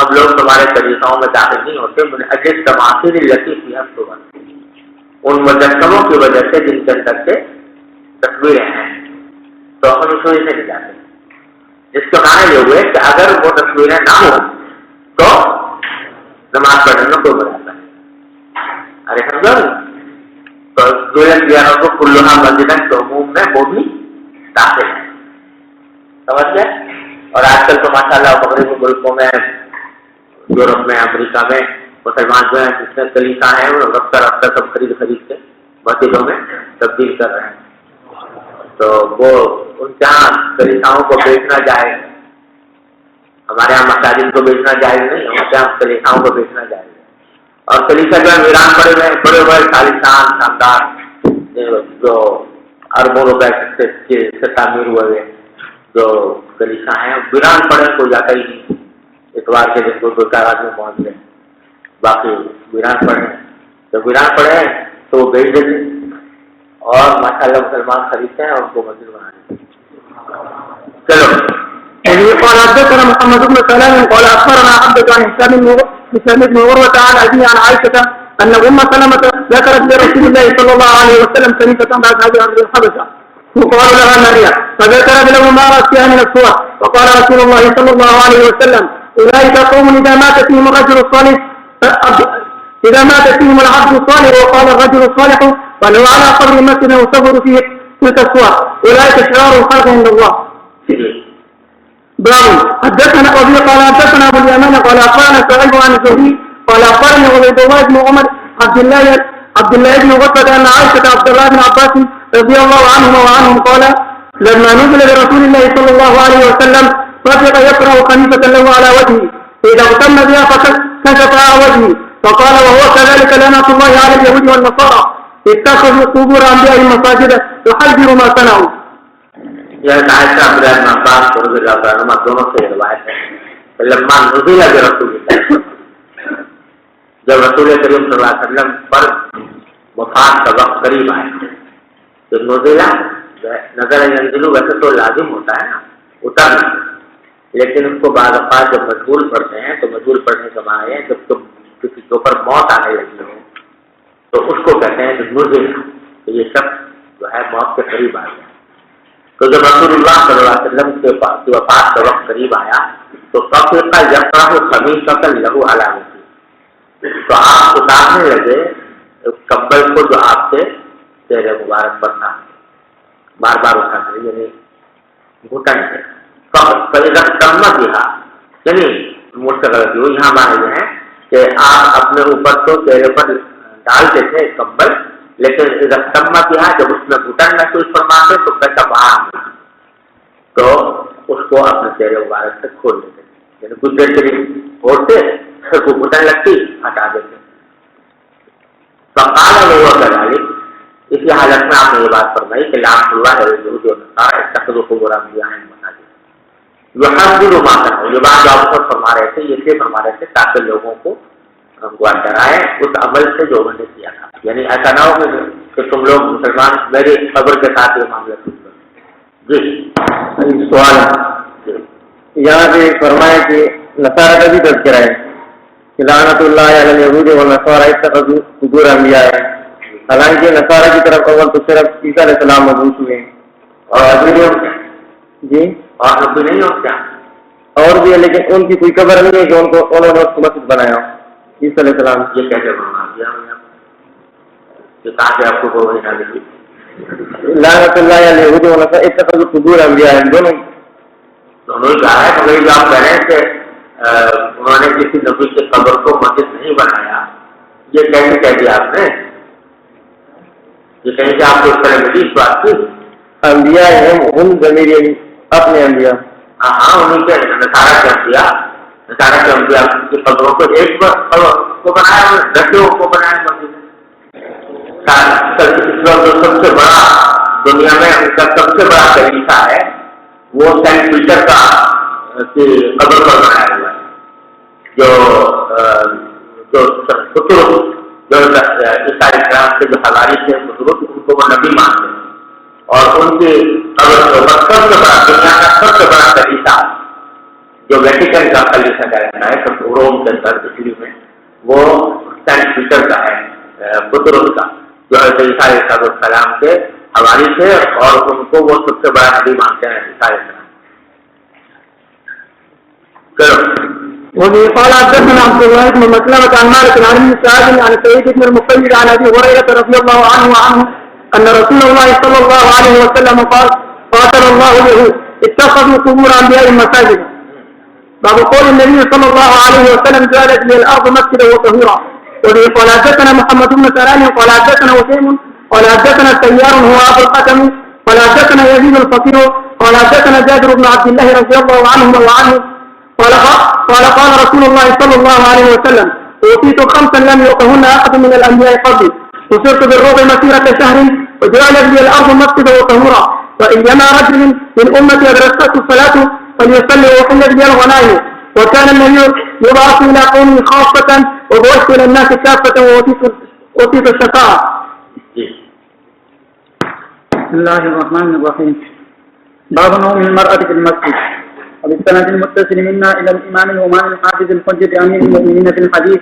ہم لوگ تمہارے طریقوں میں داخل نہیں ہوتے، من اجل تماثیل التي فيها الصور، ان مجسموں کی وجہ سے جن کے اندر سے تصویریں ہیں، تو ہم اس وجہ سے نہیں جاتے، جس کے معنی یہ ہوئے کہ اگر وہ تصویریں نہ ہوں تو نماز پڑھنے میں کوئی بڑھاتا ہے۔ ارے سمجھو تو کو کلھا مسجدن کے عموم میں وہ بھی داخل ہے، سمجھ گئے؟ اور آج کل تو ماشاء اللہ مغربی ملکوں میں، یورپ میں، امریکہ میں مسلمان جو ہیں جس میں کلیسا ہیں وہ رفتہ رفتہ سب خرید کے مسجدوں میں تبدیل کر رہے ہیں، تو وہ ان کے یہاں کلیساؤں کو بیچنا جائز، ہمارے یہاں مساجد کو بیچنا جائز نہیں، ہمارے یہاں کلیساؤں کو بیچنا جائز ہے۔ اور کلیسا جو ہے ویران پڑے ہوئے بڑے بڑے عالیشان شاندار جو اربوں روپے سے تعمیر ہوئے جو کلیسا ہیں ویران پڑے، کوئی جاتا ہی نہیں، اتوار کے دن کو دو چار آدمی پہنچ گئے، باقی ویران پڑے، جب ویران پڑے تو وہ بیچ دیتے اور ماشاء اللہ مسلمان خریدتے ہیں اور ان کو مسجد بنا دیتے۔ چلو قال حدثنا محمد بن سلام قال اخبرنا عبد عن هشام بن عروة عن ابي عن عائشة ان ام سلمة ذكرت لرسول الله صلى الله عليه وسلم كنيسة بعد هذه ارض الحبشة يقال لها ماريا، فذكر له ما رأسها من الصور، وقال رسول الله صلى الله عليه وسلم اولئك قوم اذا مات فيهم الرجل الصالح اذا مات فيهم العبد الصالح وقال الرجل الصالح ولو على قبر مسجد يصور فيه تلك الصور اولئك شرار الخلق عند الله. باب حدثنا ابي قال حدثنا ابو اليمان قال اخبرنا سعيد عن الزهري قال اخبرني عبيد الله بن عمر عبد الله بن غفة ان عائشة عبد الله بن عباس رضي الله عنهما وعنهم قال لما نزل برسول الله صلى الله عليه وسلم رفق يقرأ خميسة له على وجهه فإذا اغتم بها فكشف وجهه فقال وهو كذلك لعنة الله على اليهود والنصارى اتخذوا قبور انبيائهم مساجد يحذر ما صنعوا. یہ عائشہ عبداللہ بن عباس رضی اللہ عنہما دونوں سے روایت ہے کہ لما نزل برسول اللہ، جب رسول کریم صلی اللہ علیہ وسلم پر وفات کا وقت قریب آیا، تو نزلہ نظر ینزلو ویسے تو لازم ہوتا ہے نا اترنا، لیکن اس کو بعض اوقات جب مجبور پڑھتے ہیں تو مجبور پڑھنے کے معنی ہے جب تم کسی کے اوپر موت آنے لگی ہو تو اس کو کہتے ہیں کہ نزلہ، تو یہ شخص جو ہے موت کے قریب آ گیا۔ تو جب رسول اللہ صلی اللہ علیہ وسلم کے وفات کا وقت قریب آیا تو فقیقہ یقرأ خمیصۃ لہ علی وجہہ، تو آپ اتارنے لگے کمبل کو جو آپ کے چہرے مبارک پر تھا، بار بار اٹھاتے یعنی گھٹن سے، فإذا اغتم بها، یعنی مجھ سے غلطی ہوئی، یہاں معنی یہ ہے کہ آپ اپنے اوپر تو چہرے پر ڈالتے تھے کمبل، لیکن اذا اغتم بها جب اس میں گھٹن محسوس فرماتے تو پیسہ باہر نہیں، تو اس کو اپنے چہرے مبارک سے کھول دیتے، یعنی کچھ دیر کے لیے اوڑھتے کو گھٹن لگتی ہٹا دیتے۔ فقال وهو كذلك، اسی حالت میں آپ نے یہ بات فرمائی کہ لعنۃ اللہ علی اليهود والنصارى اتخذوا قبور انبیائهم مساجد، یحذر ما صنعوا، یہ بات آپ کو فرما رہے تھے، یہ فرما رہے تھے تاکہ لوگوں کو ڈرائے اس عمل سے جو انہوں نے کیا تھا، یعنی ایسا نہ ہو کہ تم لوگ مسلمان میری قبر کے ساتھ یہ معاملہ سن لو۔ جی سوال ہے یہاں پہ فرمایا کہ نصارہ کا بھی تذکرہ ہے کہ لعنت اللہ علی الیہود والنصارى اتخذوا قبور انبیاء، حالانکہ نصارہ کی طرف اول تو صرف عیسیٰ علیہ السلام مبعوث ہوئے ہیں اور ابھی نہیں ہوتا، جی اور ابھی نہیں ہوتا، اور بھی ہے، لیکن ان کی کوئی قبر نہیں ہے کہ انہوں نے اس کو مسجد بنایا عیسیٰ علیہ السلام۔ یہ کیسے بنا دیا یہ کہاں سے آپ کو وہ بنا دی؟ لعنت اللہ علی الیہود والنصارى اتخذوا قبور انبیاء، دونوں ہی کہا ہے کہ جو آپ کہہ رہے ہیں کہ انہوں نے کسی نبی کی قبر کو مسجد نہیں بنایا، یہ کیسے کہہ دیا آپ نے؟ یہ کہیں کہ آپ کو اس طرح ملی اس بات کی؟ انبیاء ہم ضمیر اپنے انبیاء، ہاں انہیں کے نصارہ کے انبیاء کی قبروں کو ایک کو بنایا، دسوں کو بنایا مسجد۔ سب سے بڑا دنیا میں ان کا سب سے بڑا کلیسا ہے وہ سینٹ پیٹر کا قبر پر بنایا ہوا ہے، جو عیسائی کرام کے جو حواری تھے بزرگ ان کو وہ نبی مانتے ہیں، اور ان کی قبر کے اوپر سب سے بڑا دنیا کا سب سے بڑا کلیسا جو ویٹیکن کا کلیسا کہلاتا ہے تو روم کے اندر اٹلی میں، وہ سینٹ پیٹر کا ہے، بطرس کا، جو حضرت عیسیٰ علیہ السلام کے حواری تھے اور ان کو وہ سب سے بڑا نبی مانتے ہیں عیسیٰ علیہ السلام۔ وبه قال حدثنا عبد الله بن مسلمة عن مالك عن ابن سعد عن سعيد بن المسيب عن ابي هريرة رضي الله عنه ان رسول الله صلى الله عليه وسلم قال قاتل الله اليهود اتخذوا قبور انبيائهم مساجد. باب قول النبي صلى الله عليه وسلم جعلت لي الارض مسجدا وطهورا. وبه قال حدثنا محمد بن سلام قال حدثنا وسيم قال حدثنا سيار هو ابو الحكم قال حدثنا يزيد الفقير قال حدثنا جابر بن عبد الله رضي الله عنه وعنه قال رسول الله صلى الله عليه وسلم اوتيت خمسا لم يؤتهن احد من الانبياء قبلي وصرت بالرعب مسيرة شهر وجعلت لي الارض مسجدا وطهورا وايما رجل من امتي ادركته الصلاة فليصلي وحلت لي الغنائم وكان النبي يبعث الى قومه خاصة وبعثت الى الناس كافة واوتيت الشفاعة. بسم الله الرحمن الرحيم. باب نوم المرأة في المسجد. وبالسند المتصل منا الى الامام الامام الحافظ الحجة امير المؤمنين في الحديث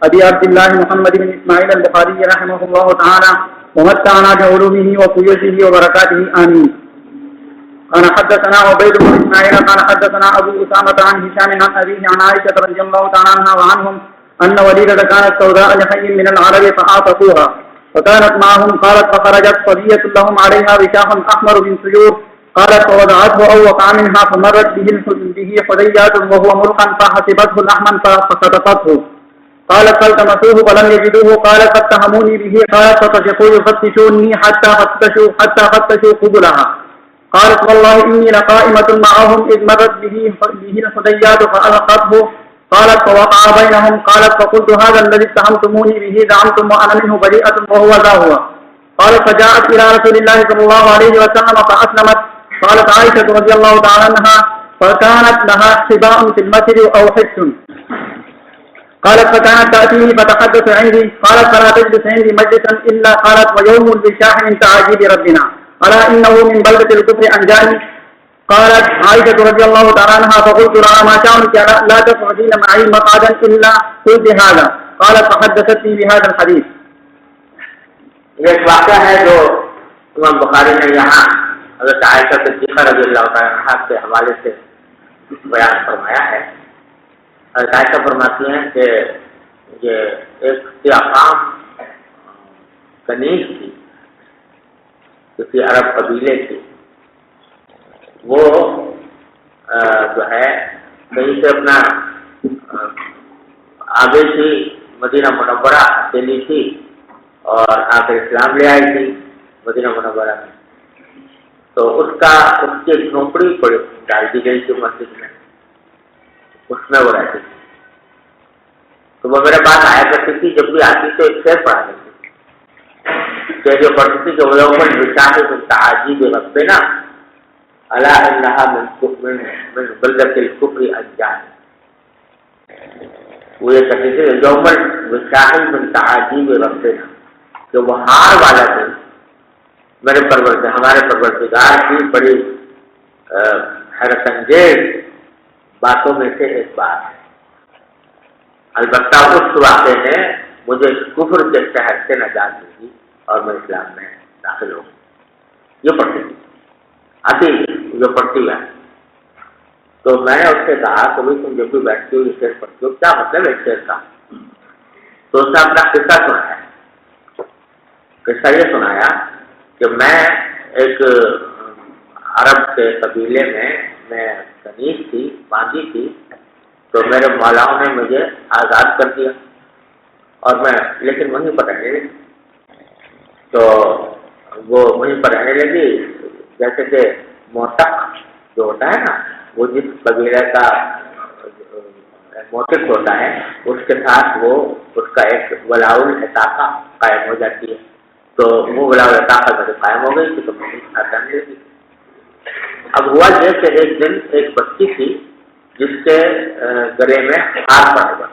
ابي عبد الله محمد بن اسماعيل البخاري رحمه الله تعالى ومتعنا بعلومه وفيوزه وبركاته امين. قال حدثنا عبيد بن اسماعيل قال حدثنا ابو اسامة عن هشام عن ابيه عن عائشة رضي الله تعالى عنها وعنهم ان وليدة كانت سوداء لحي من العرب فعاطفوها وكانت معهم قالت فخرجت صبية لهم عليها وشاح احمر من سيور قالت فوضعته او وقع منها فمرت به حديات وهو ملقا فحسبته لحما فسقطته قالت فالتمسوه فلم يجدوه قالت فاتهموني به قالت فطفقوا يفتشوني حتى فتشوا قبلها قالت والله اني لقائمة معهم اذ مرت به الحديات فالقته قالت فوقع بينهم قالت فقلت هذا الذي اتهمتموني به زعمتم وانا منه بريئة وهو ذا هو قالت فجاءت الى رسول الله صلى الله عليه وسلم فاسلمت. قالت عائشة رضي الله تعالى عنها فكانت لها حباء في المسجد أو حس قالت فكانت تأتيني فتحدث عندي قالت فلا تجلس عندي مجلسا إلا قالت ويوم بشاح من تعاجيب ربنا ألا إنه من بلدة الكفر أنجاني. قالت عائشة رضي الله تعالى عنها فقلت لها ما شأنك لا تقعدين معي مقعدا إلا قلت هذا قالت فحدثتني بهذا الحديث. یہ ایک واقعہ ہے جو امام بخاری نے یہاں حضرت عائشہ صدیقہ رضی اللہ تعالیٰ عنہا کے حوالے سے بیان فرمایا ہے۔ حضرت عائشہ فرماتی ہیں کہ یہ ایک سیاقام کنیز تھی کسی عرب قبیلے کی، وہ جو ہے کہیں سے اپنا آگے تھی، مدینہ منورہ چلی تھی اور آ کر اسلام لے آئی تھی مدینہ منورہ میں، تو اس کی ایک جھونپڑی ڈال دی گئی تھی مسجد میں، اس میں وہ رہتی تھی۔ تو وہ میرے پاس آیا کرتی تھی، جب بھی آتی تو ایک شعر پڑھا دیتی تھی، جو پڑھتی تھی کہ وہ یوم الوشاح من تعاجیب ربنا الا انہا من بلدۃ الکفر انجان۔ وہ یہ کہتی تھی یوم الوشاح من تعاجیب ربنا، کہ وہ ہار والا دن میرے ہمارے پروردگار کی بڑی حیرت انگیز باتوں میں سے ایک بات ہے۔ البتہ اس واقعے نے مجھے کفر کے شہر سے نجات دی اور میں اسلام میں داخل ہوں۔ یہ پڑھتی تھی، آتی جو پڑھتی ہے۔ تو میں نے اس سے کہا کہ بھائی تم جب بھی بیٹھتی ہو یہ شعر پڑھتی ہو، کیا مطلب ہے شعر کا؟ تو اس نے اپنا قصہ سنایا۔ قصہ یہ سنایا کہ میں ایک عرب کے قبیلے میں کنیز تھی، باندھی تھی، تو میرے مولاؤں نے مجھے آزاد کر دیا اور میں لیکن وہیں پر رہنے لگی۔ تو وہ وہیں پر رہنے لگی، جیسے کہ موتق جو ہوتا ہے نا، وہ جس قبیلے کا موتق ہوتا ہے اس کے ساتھ وہ اس کا ایک ولاء العتاقہ قائم ہو جاتی ہے۔ تو وہ ولاء العتاقہ میرے قائم ہو گئی تھی تو میں رہنے لگی۔ اب ہوا یہ کہ ایک دن ایک بچی تھی جس کے گلے میں ہار پڑا ہوا،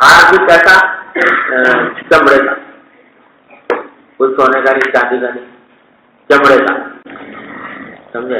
ہار بھی کیسا؟ چمڑے کا، کوئی سونے کا نہیں، چاندی کا نہیں، چمڑے کا، سمجھے؟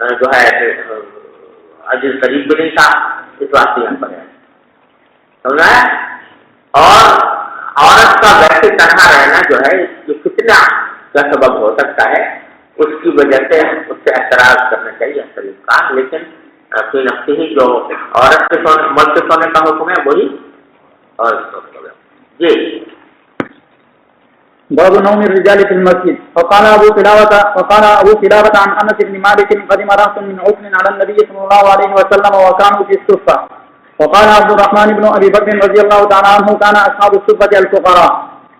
جو ہے عزیز قریب بھی نہیں تھا، اس واسطے یہاں پر ہے، سمجھا ہے؟ اور عورت کا ویسے تنہا رہنا جو ہے یہ فتنہ کا سبب ہو سکتا ہے، اس کی وجہ سے اس سے اعتراض کرنا چاہیے طریق کا، لیکن فی نفسی ہی جو عورت کے سونے مرد کے سونے کا حکم ہے وہی عورت کا حکم ہے. جی باب نوم الرجال في المسجد. وقال ابو قلابة عن انس بن مالك قدم رهط من عفن على النبي صلى الله عليه وسلم وكانوا في الصفة. وقال عبد الرحمن بن ابي بكر رضي الله تعالى عنه كان اصحاب الصفة الفقراء.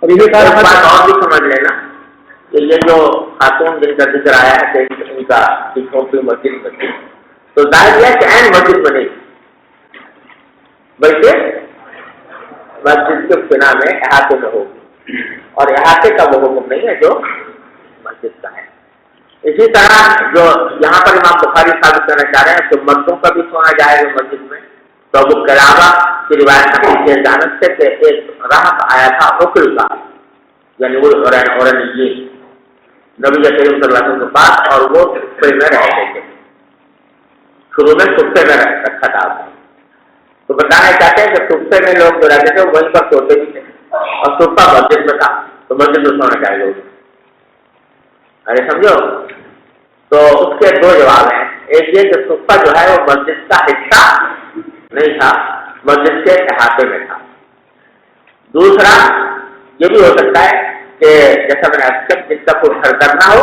وبه قال بات اور بھی سمجھ لینا کہ یہ جو خاتون جن کا ذکر آیا ہے کہ ان کا چھوٹی مسجد میں تھی، تو ظاہر ہے کہ عین مسجد میں نہیں بلکہ مسجد کے بنا میں احاطے میں ہوگی، اور احاطے کا وہ حکم نہیں ہے جو مسجد کا ہے. اسی طرح جو یہاں پر امام بخاری ثابت کرنا چاہ رہے ہیں کہ مردوں کا بھی سونا جائے گا مسجد میں، تو ابو قلابہ کی روایت کی جانب سے کہ ایک راہب آیا تھا عقل کا، یعنی وہ اورنجی نبی کریم صلی اللہ علیہ وسلم کے پاس، اور وہ صفے میں رہتے تھے، شروع میں صفے میں رکھا تھا. تو بتانا چاہتے ہیں کہ صفے میں لوگ جو رہتے تھے وہ وہیں پر سوتے بھی تھے، اور صفہ مسجد میں تھا تو مسجد میں سونا چاہیے ہوگی. ارے سمجھو، تو اس کے دو جواب ہیں. ایک یہ کہ صفہ جو ہے وہ مسجد کا حصہ نہیں تھا، مسجد کے احاطے میں تھا. دوسرا یہ بھی ہو سکتا ہے کہ جیسا میں نے اکثر جس کا کوئی گھر کرنا ہو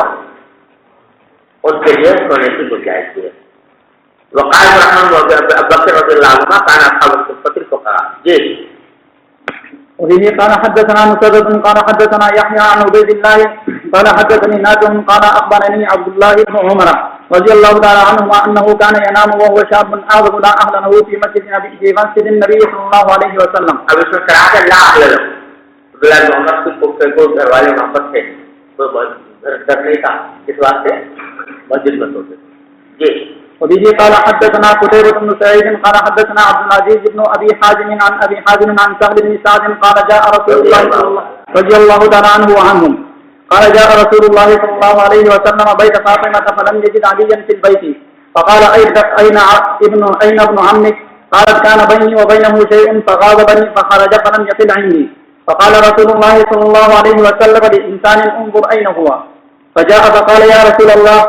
ان کے لیے سونے کی گنجائش ہے. وقال رحمہ بکر رضی اللہ عنہ کان اصحاب الصفۃ الفقراء. جی وبه قال حدثنا مسدد قال حدثنا يحيى عن عبيد الله قال حدثني نافع قال اخبرني عبد الله بن عمر رضي الله تعالى عنهما انه كان ينام وهو شاب اغضب لا اهل له في مسجد النبي صلى الله عليه وسلم. اب اس میں قرات لا اهل له عبداللہ بن عمر کی کو گھر والے وہاں پر تھے، کوئی گھر نہیں تھا، اس واسطے مسجد میں سوتے تھے. جی وبه قال حدثنا قتيبة بن سعيد قال حدثنا عبد العزيز بن ابي حازم عن ابي حازم عن سهل بن سعد قال جاء رسول الله رضي الله تعالى عنه وعنهم قال جاء رسول الله صلى الله عليه وسلم بيت فاطمة فلم يجد عليا في البيت فقال أين ابن عمك؟ قالت كان بيني وبينه شيء فغاضبني فخرج فلم يقل عندي. فقال رسول الله صلى الله عليه وسلم لإنسان انظر أين هو؟ فجاء فقال يا رسول الله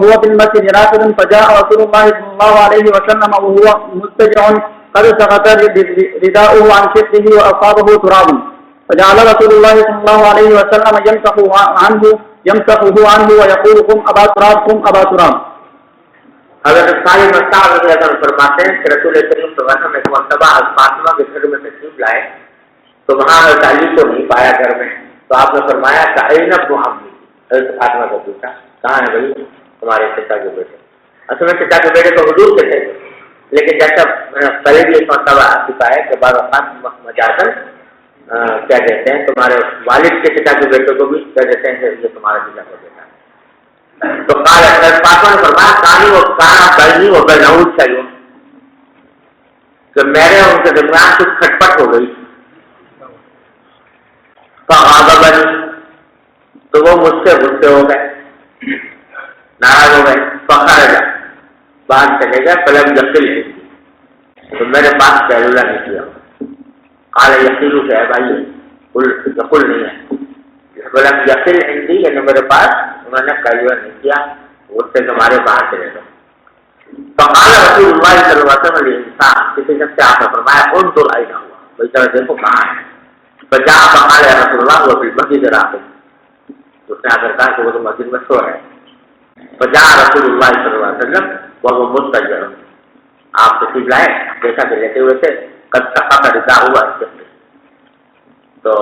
هو في المسجد راكد. فجاء رسول الله صلى الله عليه وسلم وهو مستجع قد سقط رداؤه عن شقه وأصابه تراب. فجعل رسول الله صلى الله عليه وسلم يمسحه عنه ويقول قم أبا تراب قم أبا تراب. حضرت صالح مصعب رضی اللہ عنہ فرماتے ہیں کہ رسول کریم صلی اللہ علیہ وسلم ایک مرتبہ فاطمہ کے گھر میں تشریف لائے تو وہاں تعلیم کو نہیں پایا گھر میں، تو آپ نے فرمایا کہ این ابن عمک. حضرت فاطمہ کو پوچھا کہاں ہے بھائی تمہارے چچا کے بیٹے؟ اصل میں چچا کے بیٹے تو حضور کے تھے، لیکن جیسا پہلے بھی ایک مرتبہ آ چکا ہے کہ بعض اوقات مجازن کیا کہتے ہیں تمہارے والد کے چچا کے بیٹے کو بھی کہہ دیتے ہیں کہ یہ تمہارا چچا کا بیٹا ہے. تو فاطمہ نے فرمایا کہانی وہ کہاں بہنی وہ بہناؤں چاہیے کہ میرے ان کے درمیان کچھ کھٹپٹ ہو گئی. تو وہ مجھ سے غصے ہو گئے، ناراض ہو گئے. فخرج باہر چلے گئے. فلم یقل تو میرے پاس کیلولہ نہیں کیا. قال یقین سے ہے بھائی یقل نہیں ہے. فلم یقل ہندی یعنی میرے پاس انہوں نے کیلولہ نہیں کیا، اس سے ہمارے باہر چلے گئے. فقال رسول اللہ صلی اللہ علیہ وسلم انسان کسی شخص سے آپ نے فرمایا انظر اینا ہوا، بھائی ذرا دیکھو کہاں ہے. فجاء فقال یا رسول اللہ وہ فی المسجد راکد. اس نے آ کر کہا کہ وہ تو مسجد میں سو رہے. فجاء رسول اللہ صلی اللہ علیہ وسلم وهو مضطجع. آپ تشریف لائے، دیکھا کہ لیتے ہوئے تھے. قد سقط رداؤه عن شقه. تو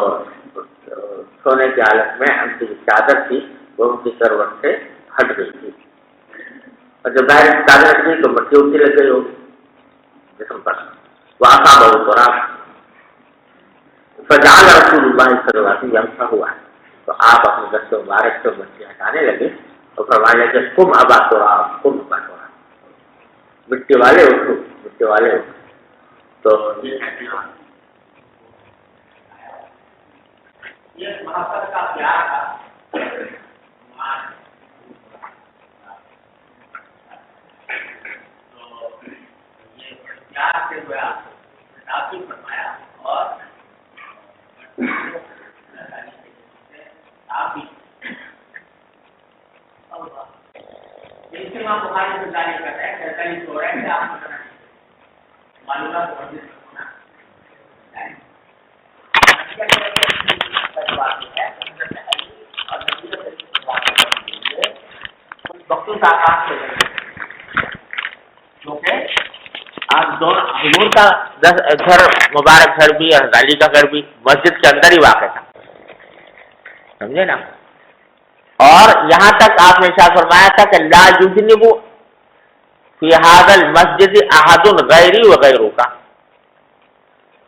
سونے کی حالت میں ان کی چادر تھی وہ ان کی کروٹ سے ہٹ گئی تھی، اور جب باہر چادر تھی تو مٹی اٹھتی لگ گئی ہوگی جسم پر. واصابه تراب. فجعل رسول اللہ صلی اللہ علیہ وسلم یمسح ہوا. تو آپ اپنے دست مبارک سے مٹی ہٹانے لگے اور فرمانے لگے قم ابا تراب قم ابا تراب، مٹی والے اٹھو مٹی والے اٹھو. تو یہ محبت کا پیار تھا. اجتماع بخاری سے جاری کرتے ہیں کہ کہیں سو رہے ہیں آپ معلومات ہونا مخصوص آکاش سے کیونکہ آپ دونوں حضور کا گھر مبارک گھر بھی اور علی کا گھر بھی مسجد کے اندر ہی واقع تھا، سمجھے نا. اور یہاں تک آپ نے ارشاد فرمایا تھا کہ لا یجنب فی ھذا المسجد احد غیری وغیرہ کا،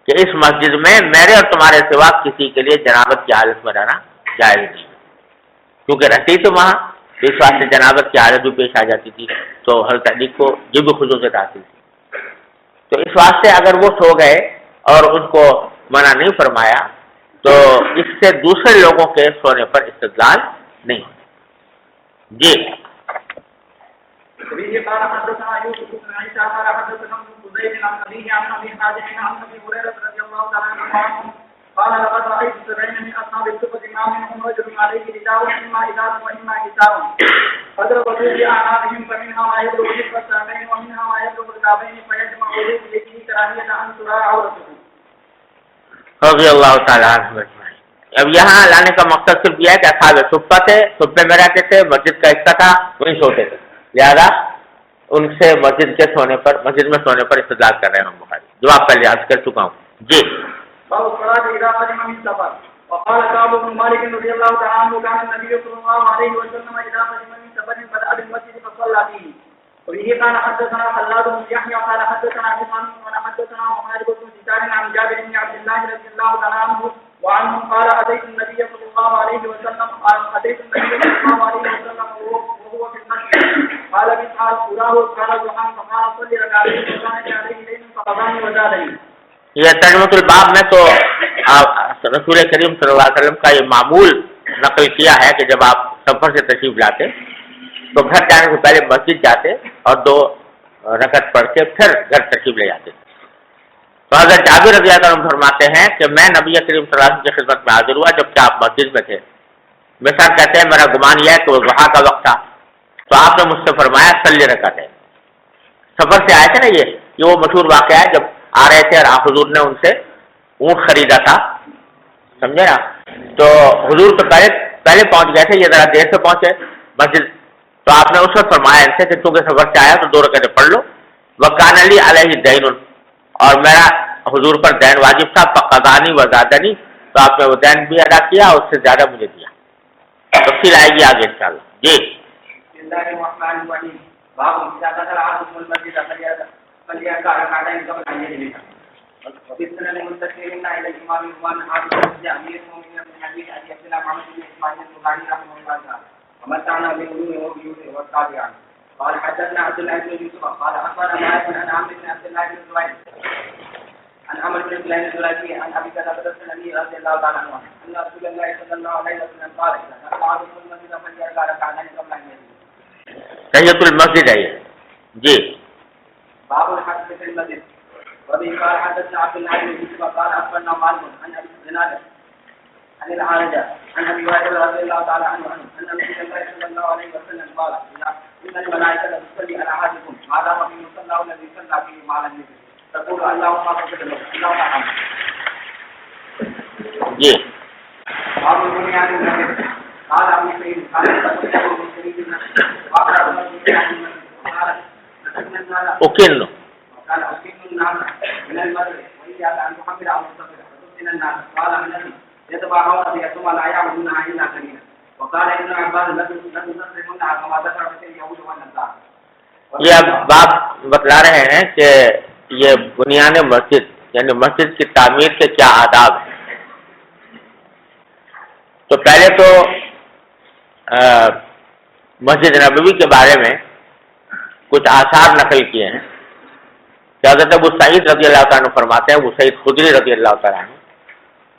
کہ اس مسجد میں میرے اور تمہارے سوا کسی کے لیے جنابت کی حالت میں رہنا جائز نہیں، کیونکہ رہتی تو وہاں اس واسطے جنابت کی حالت بھی پیش آ جاتی تھی تو حضرت علی کو یہ بھی خصوصیت حاصل تھی. تو اس واسطے اگر وہ سو گئے اور ان کو منع نہیں فرمایا تو اس سے دوسرے لوگوں کے سونے پر استدلال نہیں. جی قال حدثنا يوسف بن عيسى قال حدثنا ابن زيد عن أبيه عن أبي حازم عن أبي هريرة رضي الله تعالى عنه قال لقد رأيت 70 من أصحاب الصفة ما منهم رجل عليه رداء إما إزار وإما إزار فضربوا بأعناقهم فمنها ما يبلغ نصف الساقين ومنها ما يبلغ الكعبين فيجمع بيده كراهية أن ترى عورته. رضی اللہ تعالیٰ عنہ اجمعین. اب یہاں لانے کا مقصد صرف یہ ہے کہ اصحاب صفہ تھے، صفے میں رہتے تھے، مسجد کا حصہ تھا، وہیں سوتے تھے، لہذا ان سے مسجد میں سونے پر استدلال کر رہے ہیں ہم بخاری. جواب پہلے عرض کر چکا ہوں. جی باب الصلاة إذا قدم من سفر. وقال كعب بن مالك رضي الله تعالى عنه كان النبي صلى الله عليه وسلم إذا قدم من سفر بدأ بالمسجد فصلى فيه. وبه قال حدثنا خلاد بن يحيى قال حدثنا حسان قال حدثنا محمد بن سيدان عن جابر بن عبد الله رضي الله تعالى عنه وعنهم قال أتيت النبي صلى الله عليه وسلم وهو في المسجد قال بسحال أراه قال زحام فقال صلي ركعتين فكان عليه ليل فقضاني وزادني. یہ ترجمۃ الباب میں تو رسول کریم صلی اللہ علیہ وسلم کا یہ معمول نقل کیا ہے کہ جب آپ سفر سے تشریف لاتے تو گھر جانے سے پہلے مسجد جاتے اور 2 رکعت پڑھ کے پھر گھر تشریف لے جاتے. تو حضرت جابر رضی اللہ عنہ فرماتے ہیں کہ میں نبی کریم صلی اللہ علیہ وسلم کی خدمت میں حاضر ہوا جبکہ آپ مسجد میں تھے. مثال کہتے ہیں میرا گمان یہ ہے کہ وہ ضحیٰ کا وقت تھا تو آپ نے مجھ سے فرمایا صلی رکعتین. سفر سے آئے تھے نا، یہ وہ مشہور واقعہ ہے جب آ رہے تھے اور آپ حضور نے ان سے اونٹ خریدا تھا، سمجھے نا. تو حضور تو پہلے پہنچ گئے تھے، یہ ذرا دیر سے پہنچے مسجد. تو آپ نے اس وقت فرمایا ان سے کہ چونکہ سفر سے آیا تو 2 رکعتیں پڑھ لو. وکان علی علیہ دین، اور میرا حضور پر دین واجب تھا، فقضانی وزادنی، تو آپ نے وہ دین بھی ادا کیا اور اس سے زیادہ مجھے دیا. تفصیل آئے گی آگے انشاءاللہ. جی باب إذا دخل أحدكم المسجد فليركع ركعتين قبل أن يجلس. وفي السنن المنتسبين إلى الإمام وأن حافظ المسجد أمير المؤمنين من حديث أبي عبد الله محمد بن إسماعيل البخاري رحمه الله تعالى ومتعنا بغلوه وبيوته والتابعين. قال حدثنا عبد الله بن يوسف قال أخبرنا مالك عن عمرو بن عبد الله بن زبير عن عمرو بن سليمان الزرقي عن أبي قتادة السلمي رضي الله تعالى عنه أن رسول الله صلى الله عليه وسلم قال إذا دخل أحدكم المسجد فليركع ركعتين قبل أن يجلس. تحیۃ المسجد ہے یہ. جی باب الحج في المسجد. وبه قال حدثنا عبد الله بن يوسف قال اخبرنا مالك عن ابي الزناد عن العارجه عن ابي هريره رضي الله تعالى عنه ان رسول الله صلى الله عليه وسلم قال ان الملائكه تصلي على احدكم هذا في مصلى الذي صلى فيه مع النبي تقول اللهم اغفر له اللهم ارحمه. جی باب البنيان المسجد. قال ابو سعيد قال تقول المسلمين واقرا أكن قال أكن الناس من المدر وإياك أن تحمل أو تستغفر فتفتن الناس. قال النبي يتبعون بيتم لا يعبدونها إلا قليلا. وقال ابن عباس لا تصرفنها كما ذكرت اليهود والنصارى. یہ بات بتلا رہے ہیں کہ یہ بنیان مسجد یعنی مسجد کی تعمیر کے کیا آداب ہیں. تو پہلے تو مسجد نبوی کے بارے میں کچھ آثار نقل کیے ہیں کہ حضرت ابو سعید رضی اللہ تعالیٰ عنہ فرماتے ہیں، ابو سعید خدری رضی اللہ تعالیٰ عنہ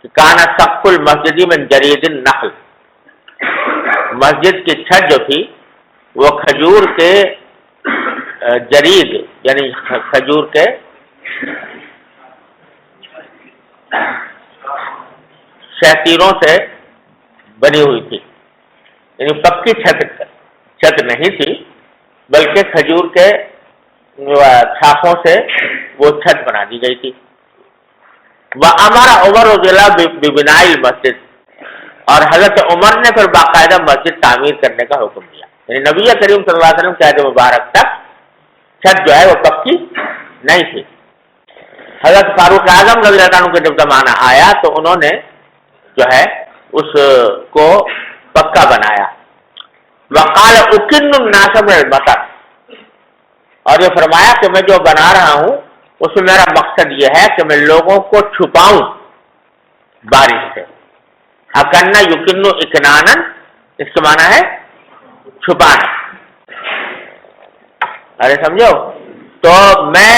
کہ کان سقف المسجد من جرید النخل، مسجد کی چھت جو تھی وہ کھجور کے جرید یعنی کھجور کے شہتیروں سے بنی ہوئی تھی، یعنی پکی چھت نہیں تھی بلکہ کھجور کے شاخوں سے وہ چھت بنا دی گئی تھی. وَأَمَرَ عمر رضی اللہ بِبِنَاءِ الْمَسْجِدِ، اور حضرت عمر نے پھر باقاعدہ مسجد تعمیر کرنے کا حکم دیا. یعنی نبی کریم صلی اللہ علیہ وسلم کے عہد مبارک تک چھت جو ہے وہ پکی نہیں تھی. حضرت فاروق اعظم رضی اللہ عنہ کا جب زمانہ آیا تو انہوں نے جو ہے اس کو پکا بنایا. وقال اکن الناس من المطر، اور یہ فرمایا کہ میں جو بنا رہا ہوں اس میں میرا مقصد یہ ہے کہ میں لوگوں کو چھپاؤں بارش سے. اکنا یکنو اکنانا، اس کا معنی ہے چھپانا. ارے سمجھو، تو میں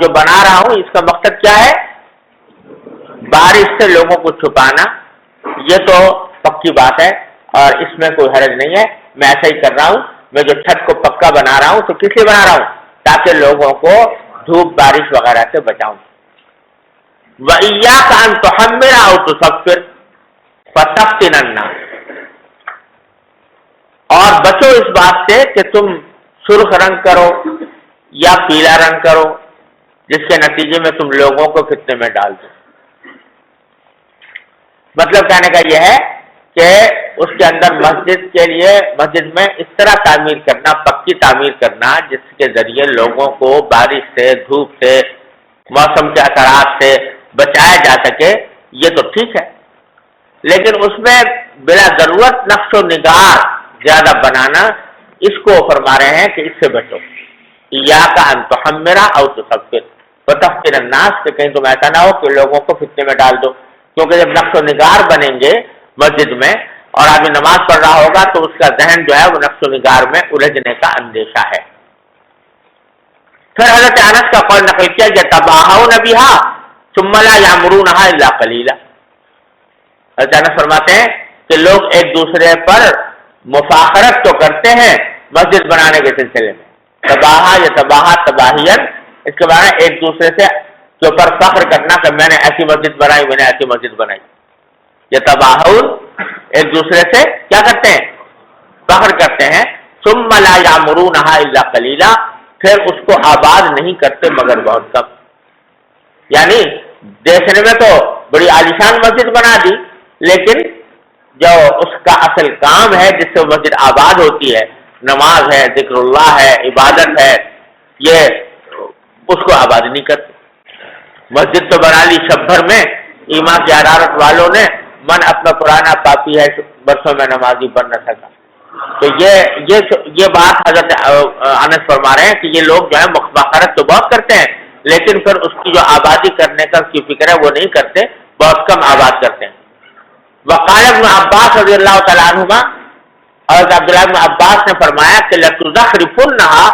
جو بنا رہا ہوں اس کا مقصد کیا ہے؟ بارش سے لوگوں کو چھپانا. یہ تو پکی بات ہے اور اس میں کوئی حرج نہیں ہے. میں ایسا ہی کر رہا ہوں. میں جو چھت کو پکا بنا رہا ہوں تو کس لیے بنا رہا ہوں؟ تاکہ لوگوں کو دھوپ بارش وغیرہ سے بچاؤں. وَإِيَّاكَ أَن تُحَمِّرَ أَوْ تُصَفِّرَ فَتَفْتِنَ النَّاسَ، اور بچو اس بات سے کہ تم سرخ رنگ کرو یا پیلا رنگ کرو جس کے نتیجے میں تم لوگوں کو فتنے میں ڈال دو. مطلب کہنے کا یہ ہے کہ اس کے اندر مسجد میں اس طرح تعمیر کرنا، پکی تعمیر کرنا جس کے ذریعے لوگوں کو بارش سے، دھوپ سے، موسم کے اثرات سے بچایا جا سکے. یہ تو ٹھیک ہے، لیکن اس میں بلا ضرورت نقش و نگار زیادہ بنانا، اس کو فرما رہے ہیں کہ اس سے بچو. ایاک ان تحمر او تصفر وتفتن الناس، کہ کہیں تم ایسا نہ ہو کہ لوگوں کو فتنے میں ڈال دو. کیونکہ جب نقش و نگار بنیں گے مسجد میں اور آدمی نماز پڑھ رہا ہوگا تو اس کا ذہن جو ہے وہ نقش و نگار میں الجھنے کا اندیشہ ہے. پھر حضرت انس کا قول نقل کیا کہ تباہون بہا ثم لا یامرونها الا قلیلا. حضرت انس فرماتے ہیں کہ لوگ ایک دوسرے پر مفاخرت تو کرتے ہیں مسجد بنانے کے سلسلے میں. تباہا یا تباہین، اس کے بارے میں ایک دوسرے سے کے اوپر فخر کرنا کہ میں نے ایسی مسجد بنائی، میں نے ایسی مسجد بنائی. یہ تباہون، ایک دوسرے سے کیا کرتے ہیں؟ فخر کرتے ہیں. ثم لا یامرونها الا قلیلا، پھر اس کو آباد نہیں کرتے مگر بہت کم. یعنی دیکھنے میں تو بڑی عالیشان مسجد بنا دی، لیکن جو اس کا اصل کام ہے جس سے مسجد آباد ہوتی ہے، نماز ہے، ذکر اللہ ہے، عبادت ہے، یہ اس کو آباد نہیں کرتے. مسجد تو بنا لی شب بھر میں، ایمان کی حرارت والوں نے، من اپنا پرانا پاپی ہے، برسوں میں نمازی بن نہ سکا. تو یہ بات حضرت انس فرما رہے ہیں کہ یہ لوگ جو ہے مفاخرت تو بہت کرتے ہیں، لیکن پھر اس کی جو آبادی کرنے کا اس کی فکر ہے وہ نہیں کرتے، بہت کم آباد کرتے ہیں. وقال ابن عباس رضی اللہ تعالیٰ عنہما، حضرت عبداللہ بن عباس نے فرمایا کہ لَتُزَخْرِفُنَّهَا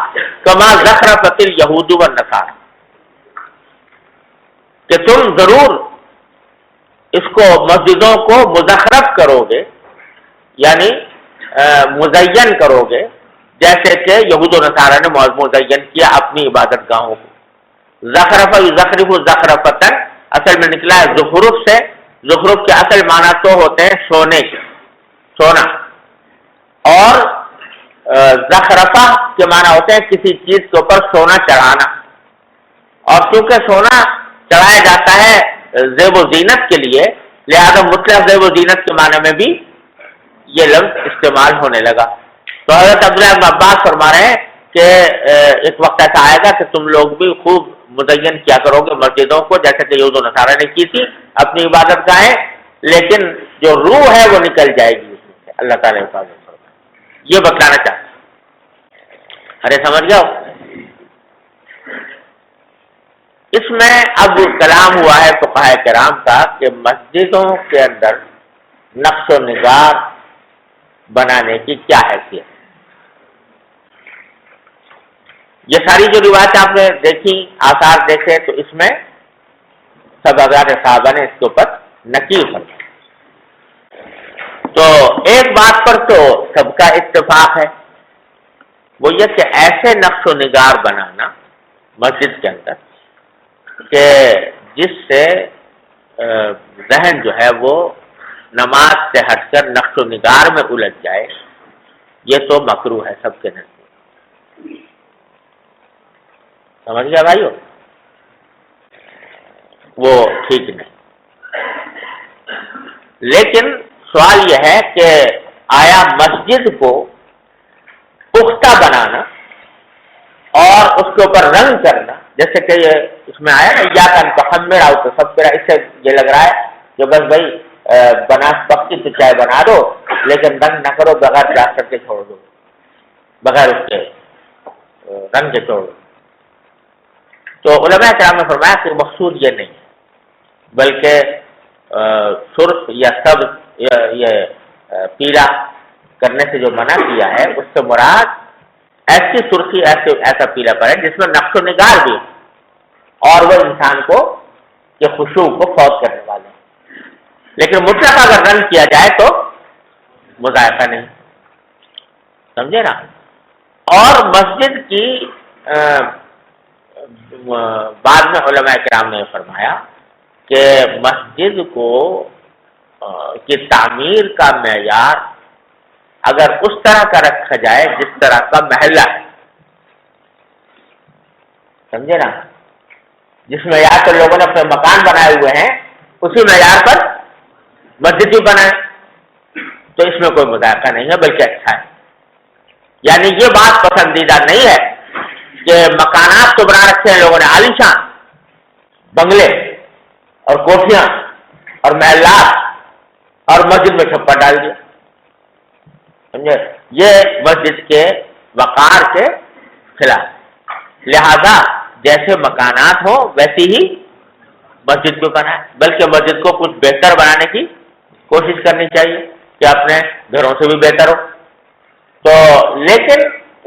كَمَا زَخْرَفَتِ الْيَهُودُ وَالنَّصَارَى، کہ تم ضرور اس کو مسجدوں کو مزخرف کرو گے، یعنی مزین کرو گے، جیسے کہ یہود و نصارہ نے مزین کیا اپنی عبادت گاہوں کو. زخرف یزخرف زخرفتن اصل میں نکلا ہے زخرف سے. زخرف کے اصل معنی تو ہوتے ہیں سونے کے، سونا، اور زخرفہ کے معنی ہوتے ہیں کسی چیز کے اوپر سونا چڑھانا. اور کیونکہ سونا چڑھایا جاتا ہے زیب و زینت کے لیے، لہذا مطلق زیب و زینت کے معنی میں بھی یہ لفظ استعمال ہونے لگا. تو حضرت عبداللہ بن عباس فرما رہے ہیں کہ ایک وقت ایسا آئے گا کہ تم لوگ بھی خوب مزین کیا کرو گے مسجدوں کو، جیسے کہ یہود و نصارہ نے کی تھی اپنی عبادت گاہیں، لیکن جو روح ہے وہ نکل جائے گی اس میں سے. اللہ تعالیٰ حفاظت فرمائے. یہ بتلانا چاہتے ہیں. ارے سمجھ گئے؟ اس میں اب کلام ہوا ہے فقہاء کرام کا کہ مسجدوں کے اندر نقش و نگار بنانے کی کیا حیثیت. یہ ساری جو روایت آپ نے دیکھی، آثار دیکھے، تو اس میں سب حضرات صحابہ نے اس کے اوپر نکیر فرمایا. تو ایک بات پر تو سب کا اتفاق ہے، وہ یہ کہ ایسے نقش و نگار بنانا مسجد کے اندر کہ جس سے ذہن جو ہے وہ نماز سے ہٹ کر نقش و نگار میں الجھ جائے، یہ تو مکروہ ہے سب کے نزدیک. سمجھ گیا بھائیو؟ وہ ٹھیک نہیں. لیکن سوال یہ ہے کہ آیا مسجد کو پختہ بنانا اور اس کے اوپر رنگ کرنا، جیسے کہ یہ اس میں آیا نا یا کن تحمر آؤ تو سب اس سے یہ لگ رہا ہے کہ بس بھائی بنا پکی تو چائے بنا دو لیکن رنگ نہ کرو، بغیر پلاسٹر کے چھوڑ دو، بغیر اس کے رنگ کے چھوڑ دو. تو علماء کرام نے فرمایا کہ مقصود یہ نہیں ہے، بلکہ سرخ یا سبز یہ پیلا کرنے سے جو منع کیا ہے اس سے مراد ایسی سرخی ایسا پیلا پر ہے جس میں نقش و نگار بھی اور وہ انسان کو کہ خشوع کو فوت کرنے والے ہیں. لیکن مطلق اگر رنگ کیا جائے تو مذائقہ نہیں، سمجھے نا. اور مسجد کی بعد میں علماء کرام نے فرمایا کہ مسجد کو کی تعمیر کا معیار اگر اس طرح کا رکھا جائے جس طرح کا محلہ ہے، سمجھے نا، جس معیار پر لوگوں نے اپنے مکان بنائے ہوئے ہیں اسی معیار پر مسجد بھی بنائے تو اس میں کوئی مذائقہ نہیں ہے بلکہ اچھا ہے. یعنی یہ بات پسندیدہ نہیں ہے کہ مکانات تو بنا رکھے ہیں لوگوں نے عالیشان بنگلے اور کوٹھیاں اور محلات اور مسجد میں چھپر ڈال دیا، سمجھے. یہ مسجد کے وقار کے خلاف. لہذا جیسے مکانات ہوں ویسی ہی مسجد کو بنائے، بلکہ مسجد کو کچھ بہتر بنانے کی کوشش کرنی چاہیے کہ اپنے گھروں سے بھی بہتر ہو. تو لیکن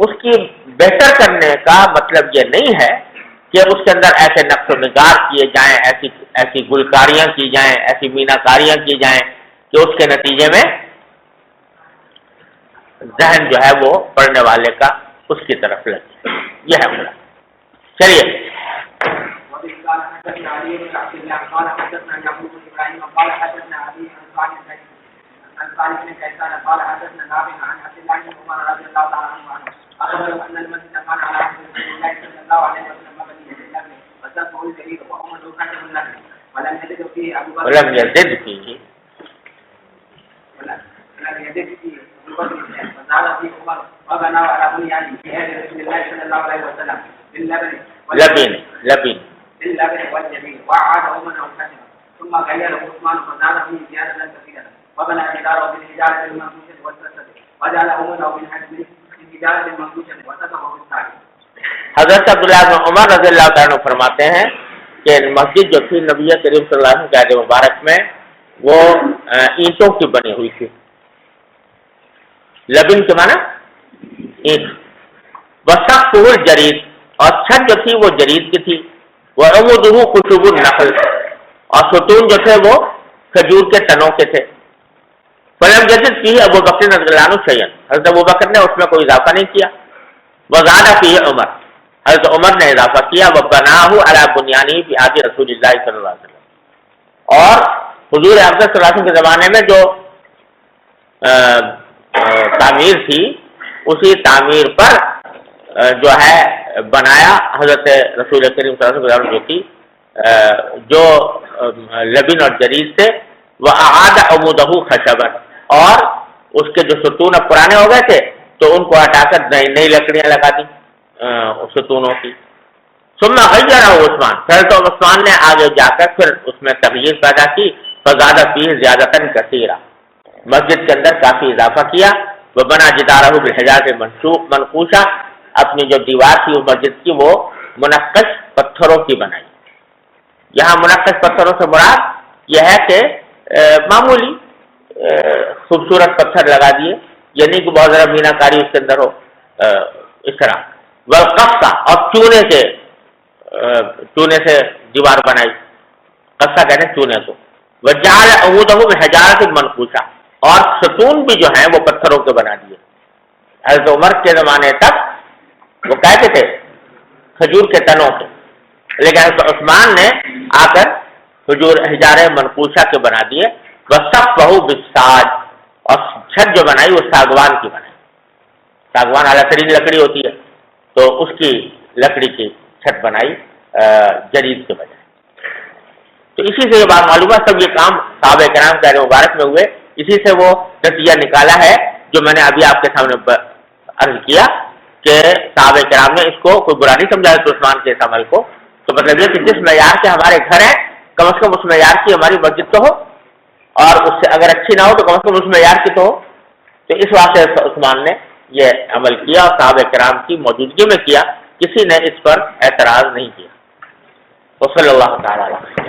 اس کی بہتر کرنے کا مطلب یہ نہیں ہے کہ اس کے اندر ایسے نقش و نگار کیے جائیں، ایسی گلکاریاں کی جائیں، ایسی میناکاریاں کی جائیں کہ اس کے نتیجے میں ذہن جو ہے وہ پڑھنے والے کا اس کی طرف لگے. یہ ہے بڑا. چلیے ولم يزد فيه لبن وعاد عمر وكتب ثم غيره عثمان فزاد فيه زيادة كثيرة وبنى جداره بالحجارة المنفوشة والسرسة وجعل عمره بالحجارة المنفوشة وسقفه بالساعد. حضرت عبداللہ بن عمر رضی اللہ تعالیٰ عنہ فرماتے ہیں کہ مسجد جو تھی نبی کریم صلی اللہ علیہ وسلم کے عہد مبارک میں وہ اینٹوں کی بنی ہوئی تھی. لبن کے معنی اینٹ. وسقفہ الجرید، اور چھت جو تھی وہ جرید کی تھی. وعمودہ خشب النخل، اور ستون جو تھے وہ کھجور کے تنوں کے تھے. فلم یزد فیہ ابو بکر رضی اللہ عنہ شیئا، حضرت ابو بکر نے اس میں کوئی اضافہ نہیں کیا. وزاد فیہ عمر، حضرت عمر نے اضافہ کیا. وبناہ علی بنیانہ فی عہد رسول اللہ صلی اللہ علیہ وسلم، اور حضور اکرم صلی اللہ علیہ وسلم کے زمانے میں جو تعمیر تھی اسی تعمیر پر جو ہے بنایا حضرت رسول کریم صلی اللہ علیہ وسلم جو تھی جو لبن اور جرید سے. وَأَعَادَ عَمُودَهُ خَشَبًا، اور اس کے جو ستون اب پرانے ہو گئے تھے تو ان کو ہٹا کر نئی لکڑیاں لگا دی ستونوں کی. ثم غيره عثمان، حضرت عثمان نے آگے جا کر پھر اس میں تغییر پیدا کی. فزاد فيه زیادة كثيرة، مسجد کے اندر کافی اضافہ کیا. وبنى جداره بالحجارة منقوشة، اپنی جو دیوار تھی اس مسجد کی وہ منقش پتھروں کی بنائی. یہاں منقش پتھروں سے مراد یہ ہے کہ معمولی خوبصورت پتھر لگا دیے، یعنی کہ بہت زیادہ مینا کاری اس کے اندر ہو اس طرح. والقصہ، اور چونے سے دیوار بنائی. قصہ کہتے ہیں چونے کو. وجعل عمودہ بحجارۃ منقوشہ، اور ستون بھی جو ہیں وہ پتھروں کے بنا دیے. حضرت عمر کے زمانے تک وہ کہتے تھے کھجور کے تنوں کے، لیکن حضرت عثمان نے آ کر حجارہ منقوشہ کے بنا دیے. وسقفہ بالساج، اور چھت جو بنائی وہ ساگوان کی بنائی. ساگوان اعلیٰ ترین لکڑی ہوتی ہے تو اس کی لکڑی کی چھت بنائی جدید کے بجائے۔ تو اسی سے یہ بات معلوم ہے، سب یہ کام صحابہ کرام کے دور مبارک میں ہوئے، اسی سے وہ نتیجہ نکالا ہے جو میں نے ابھی آپ کے سامنے عرض کیا کہ صحابہ کرام نے اس کو کوئی برا نہیں سمجھا تو عثمان کے اس عمل کو۔ تو مطلب یہ کہ جس معیار سے ہمارے گھر ہیں کم از کم اس معیار کی ہماری مسجد تو ہو، اور اس سے اگر اچھی نہ ہو تو کم از کم اس معیار کی تو ہو۔ تو اس واسطے عثمان نے یہ عمل کیا اور صحابہ کرام کی موجودگی میں کیا، کسی نے اس پر اعتراض نہیں کیا۔ تو صلی اللہ تعالیٰ علیہ وسلم۔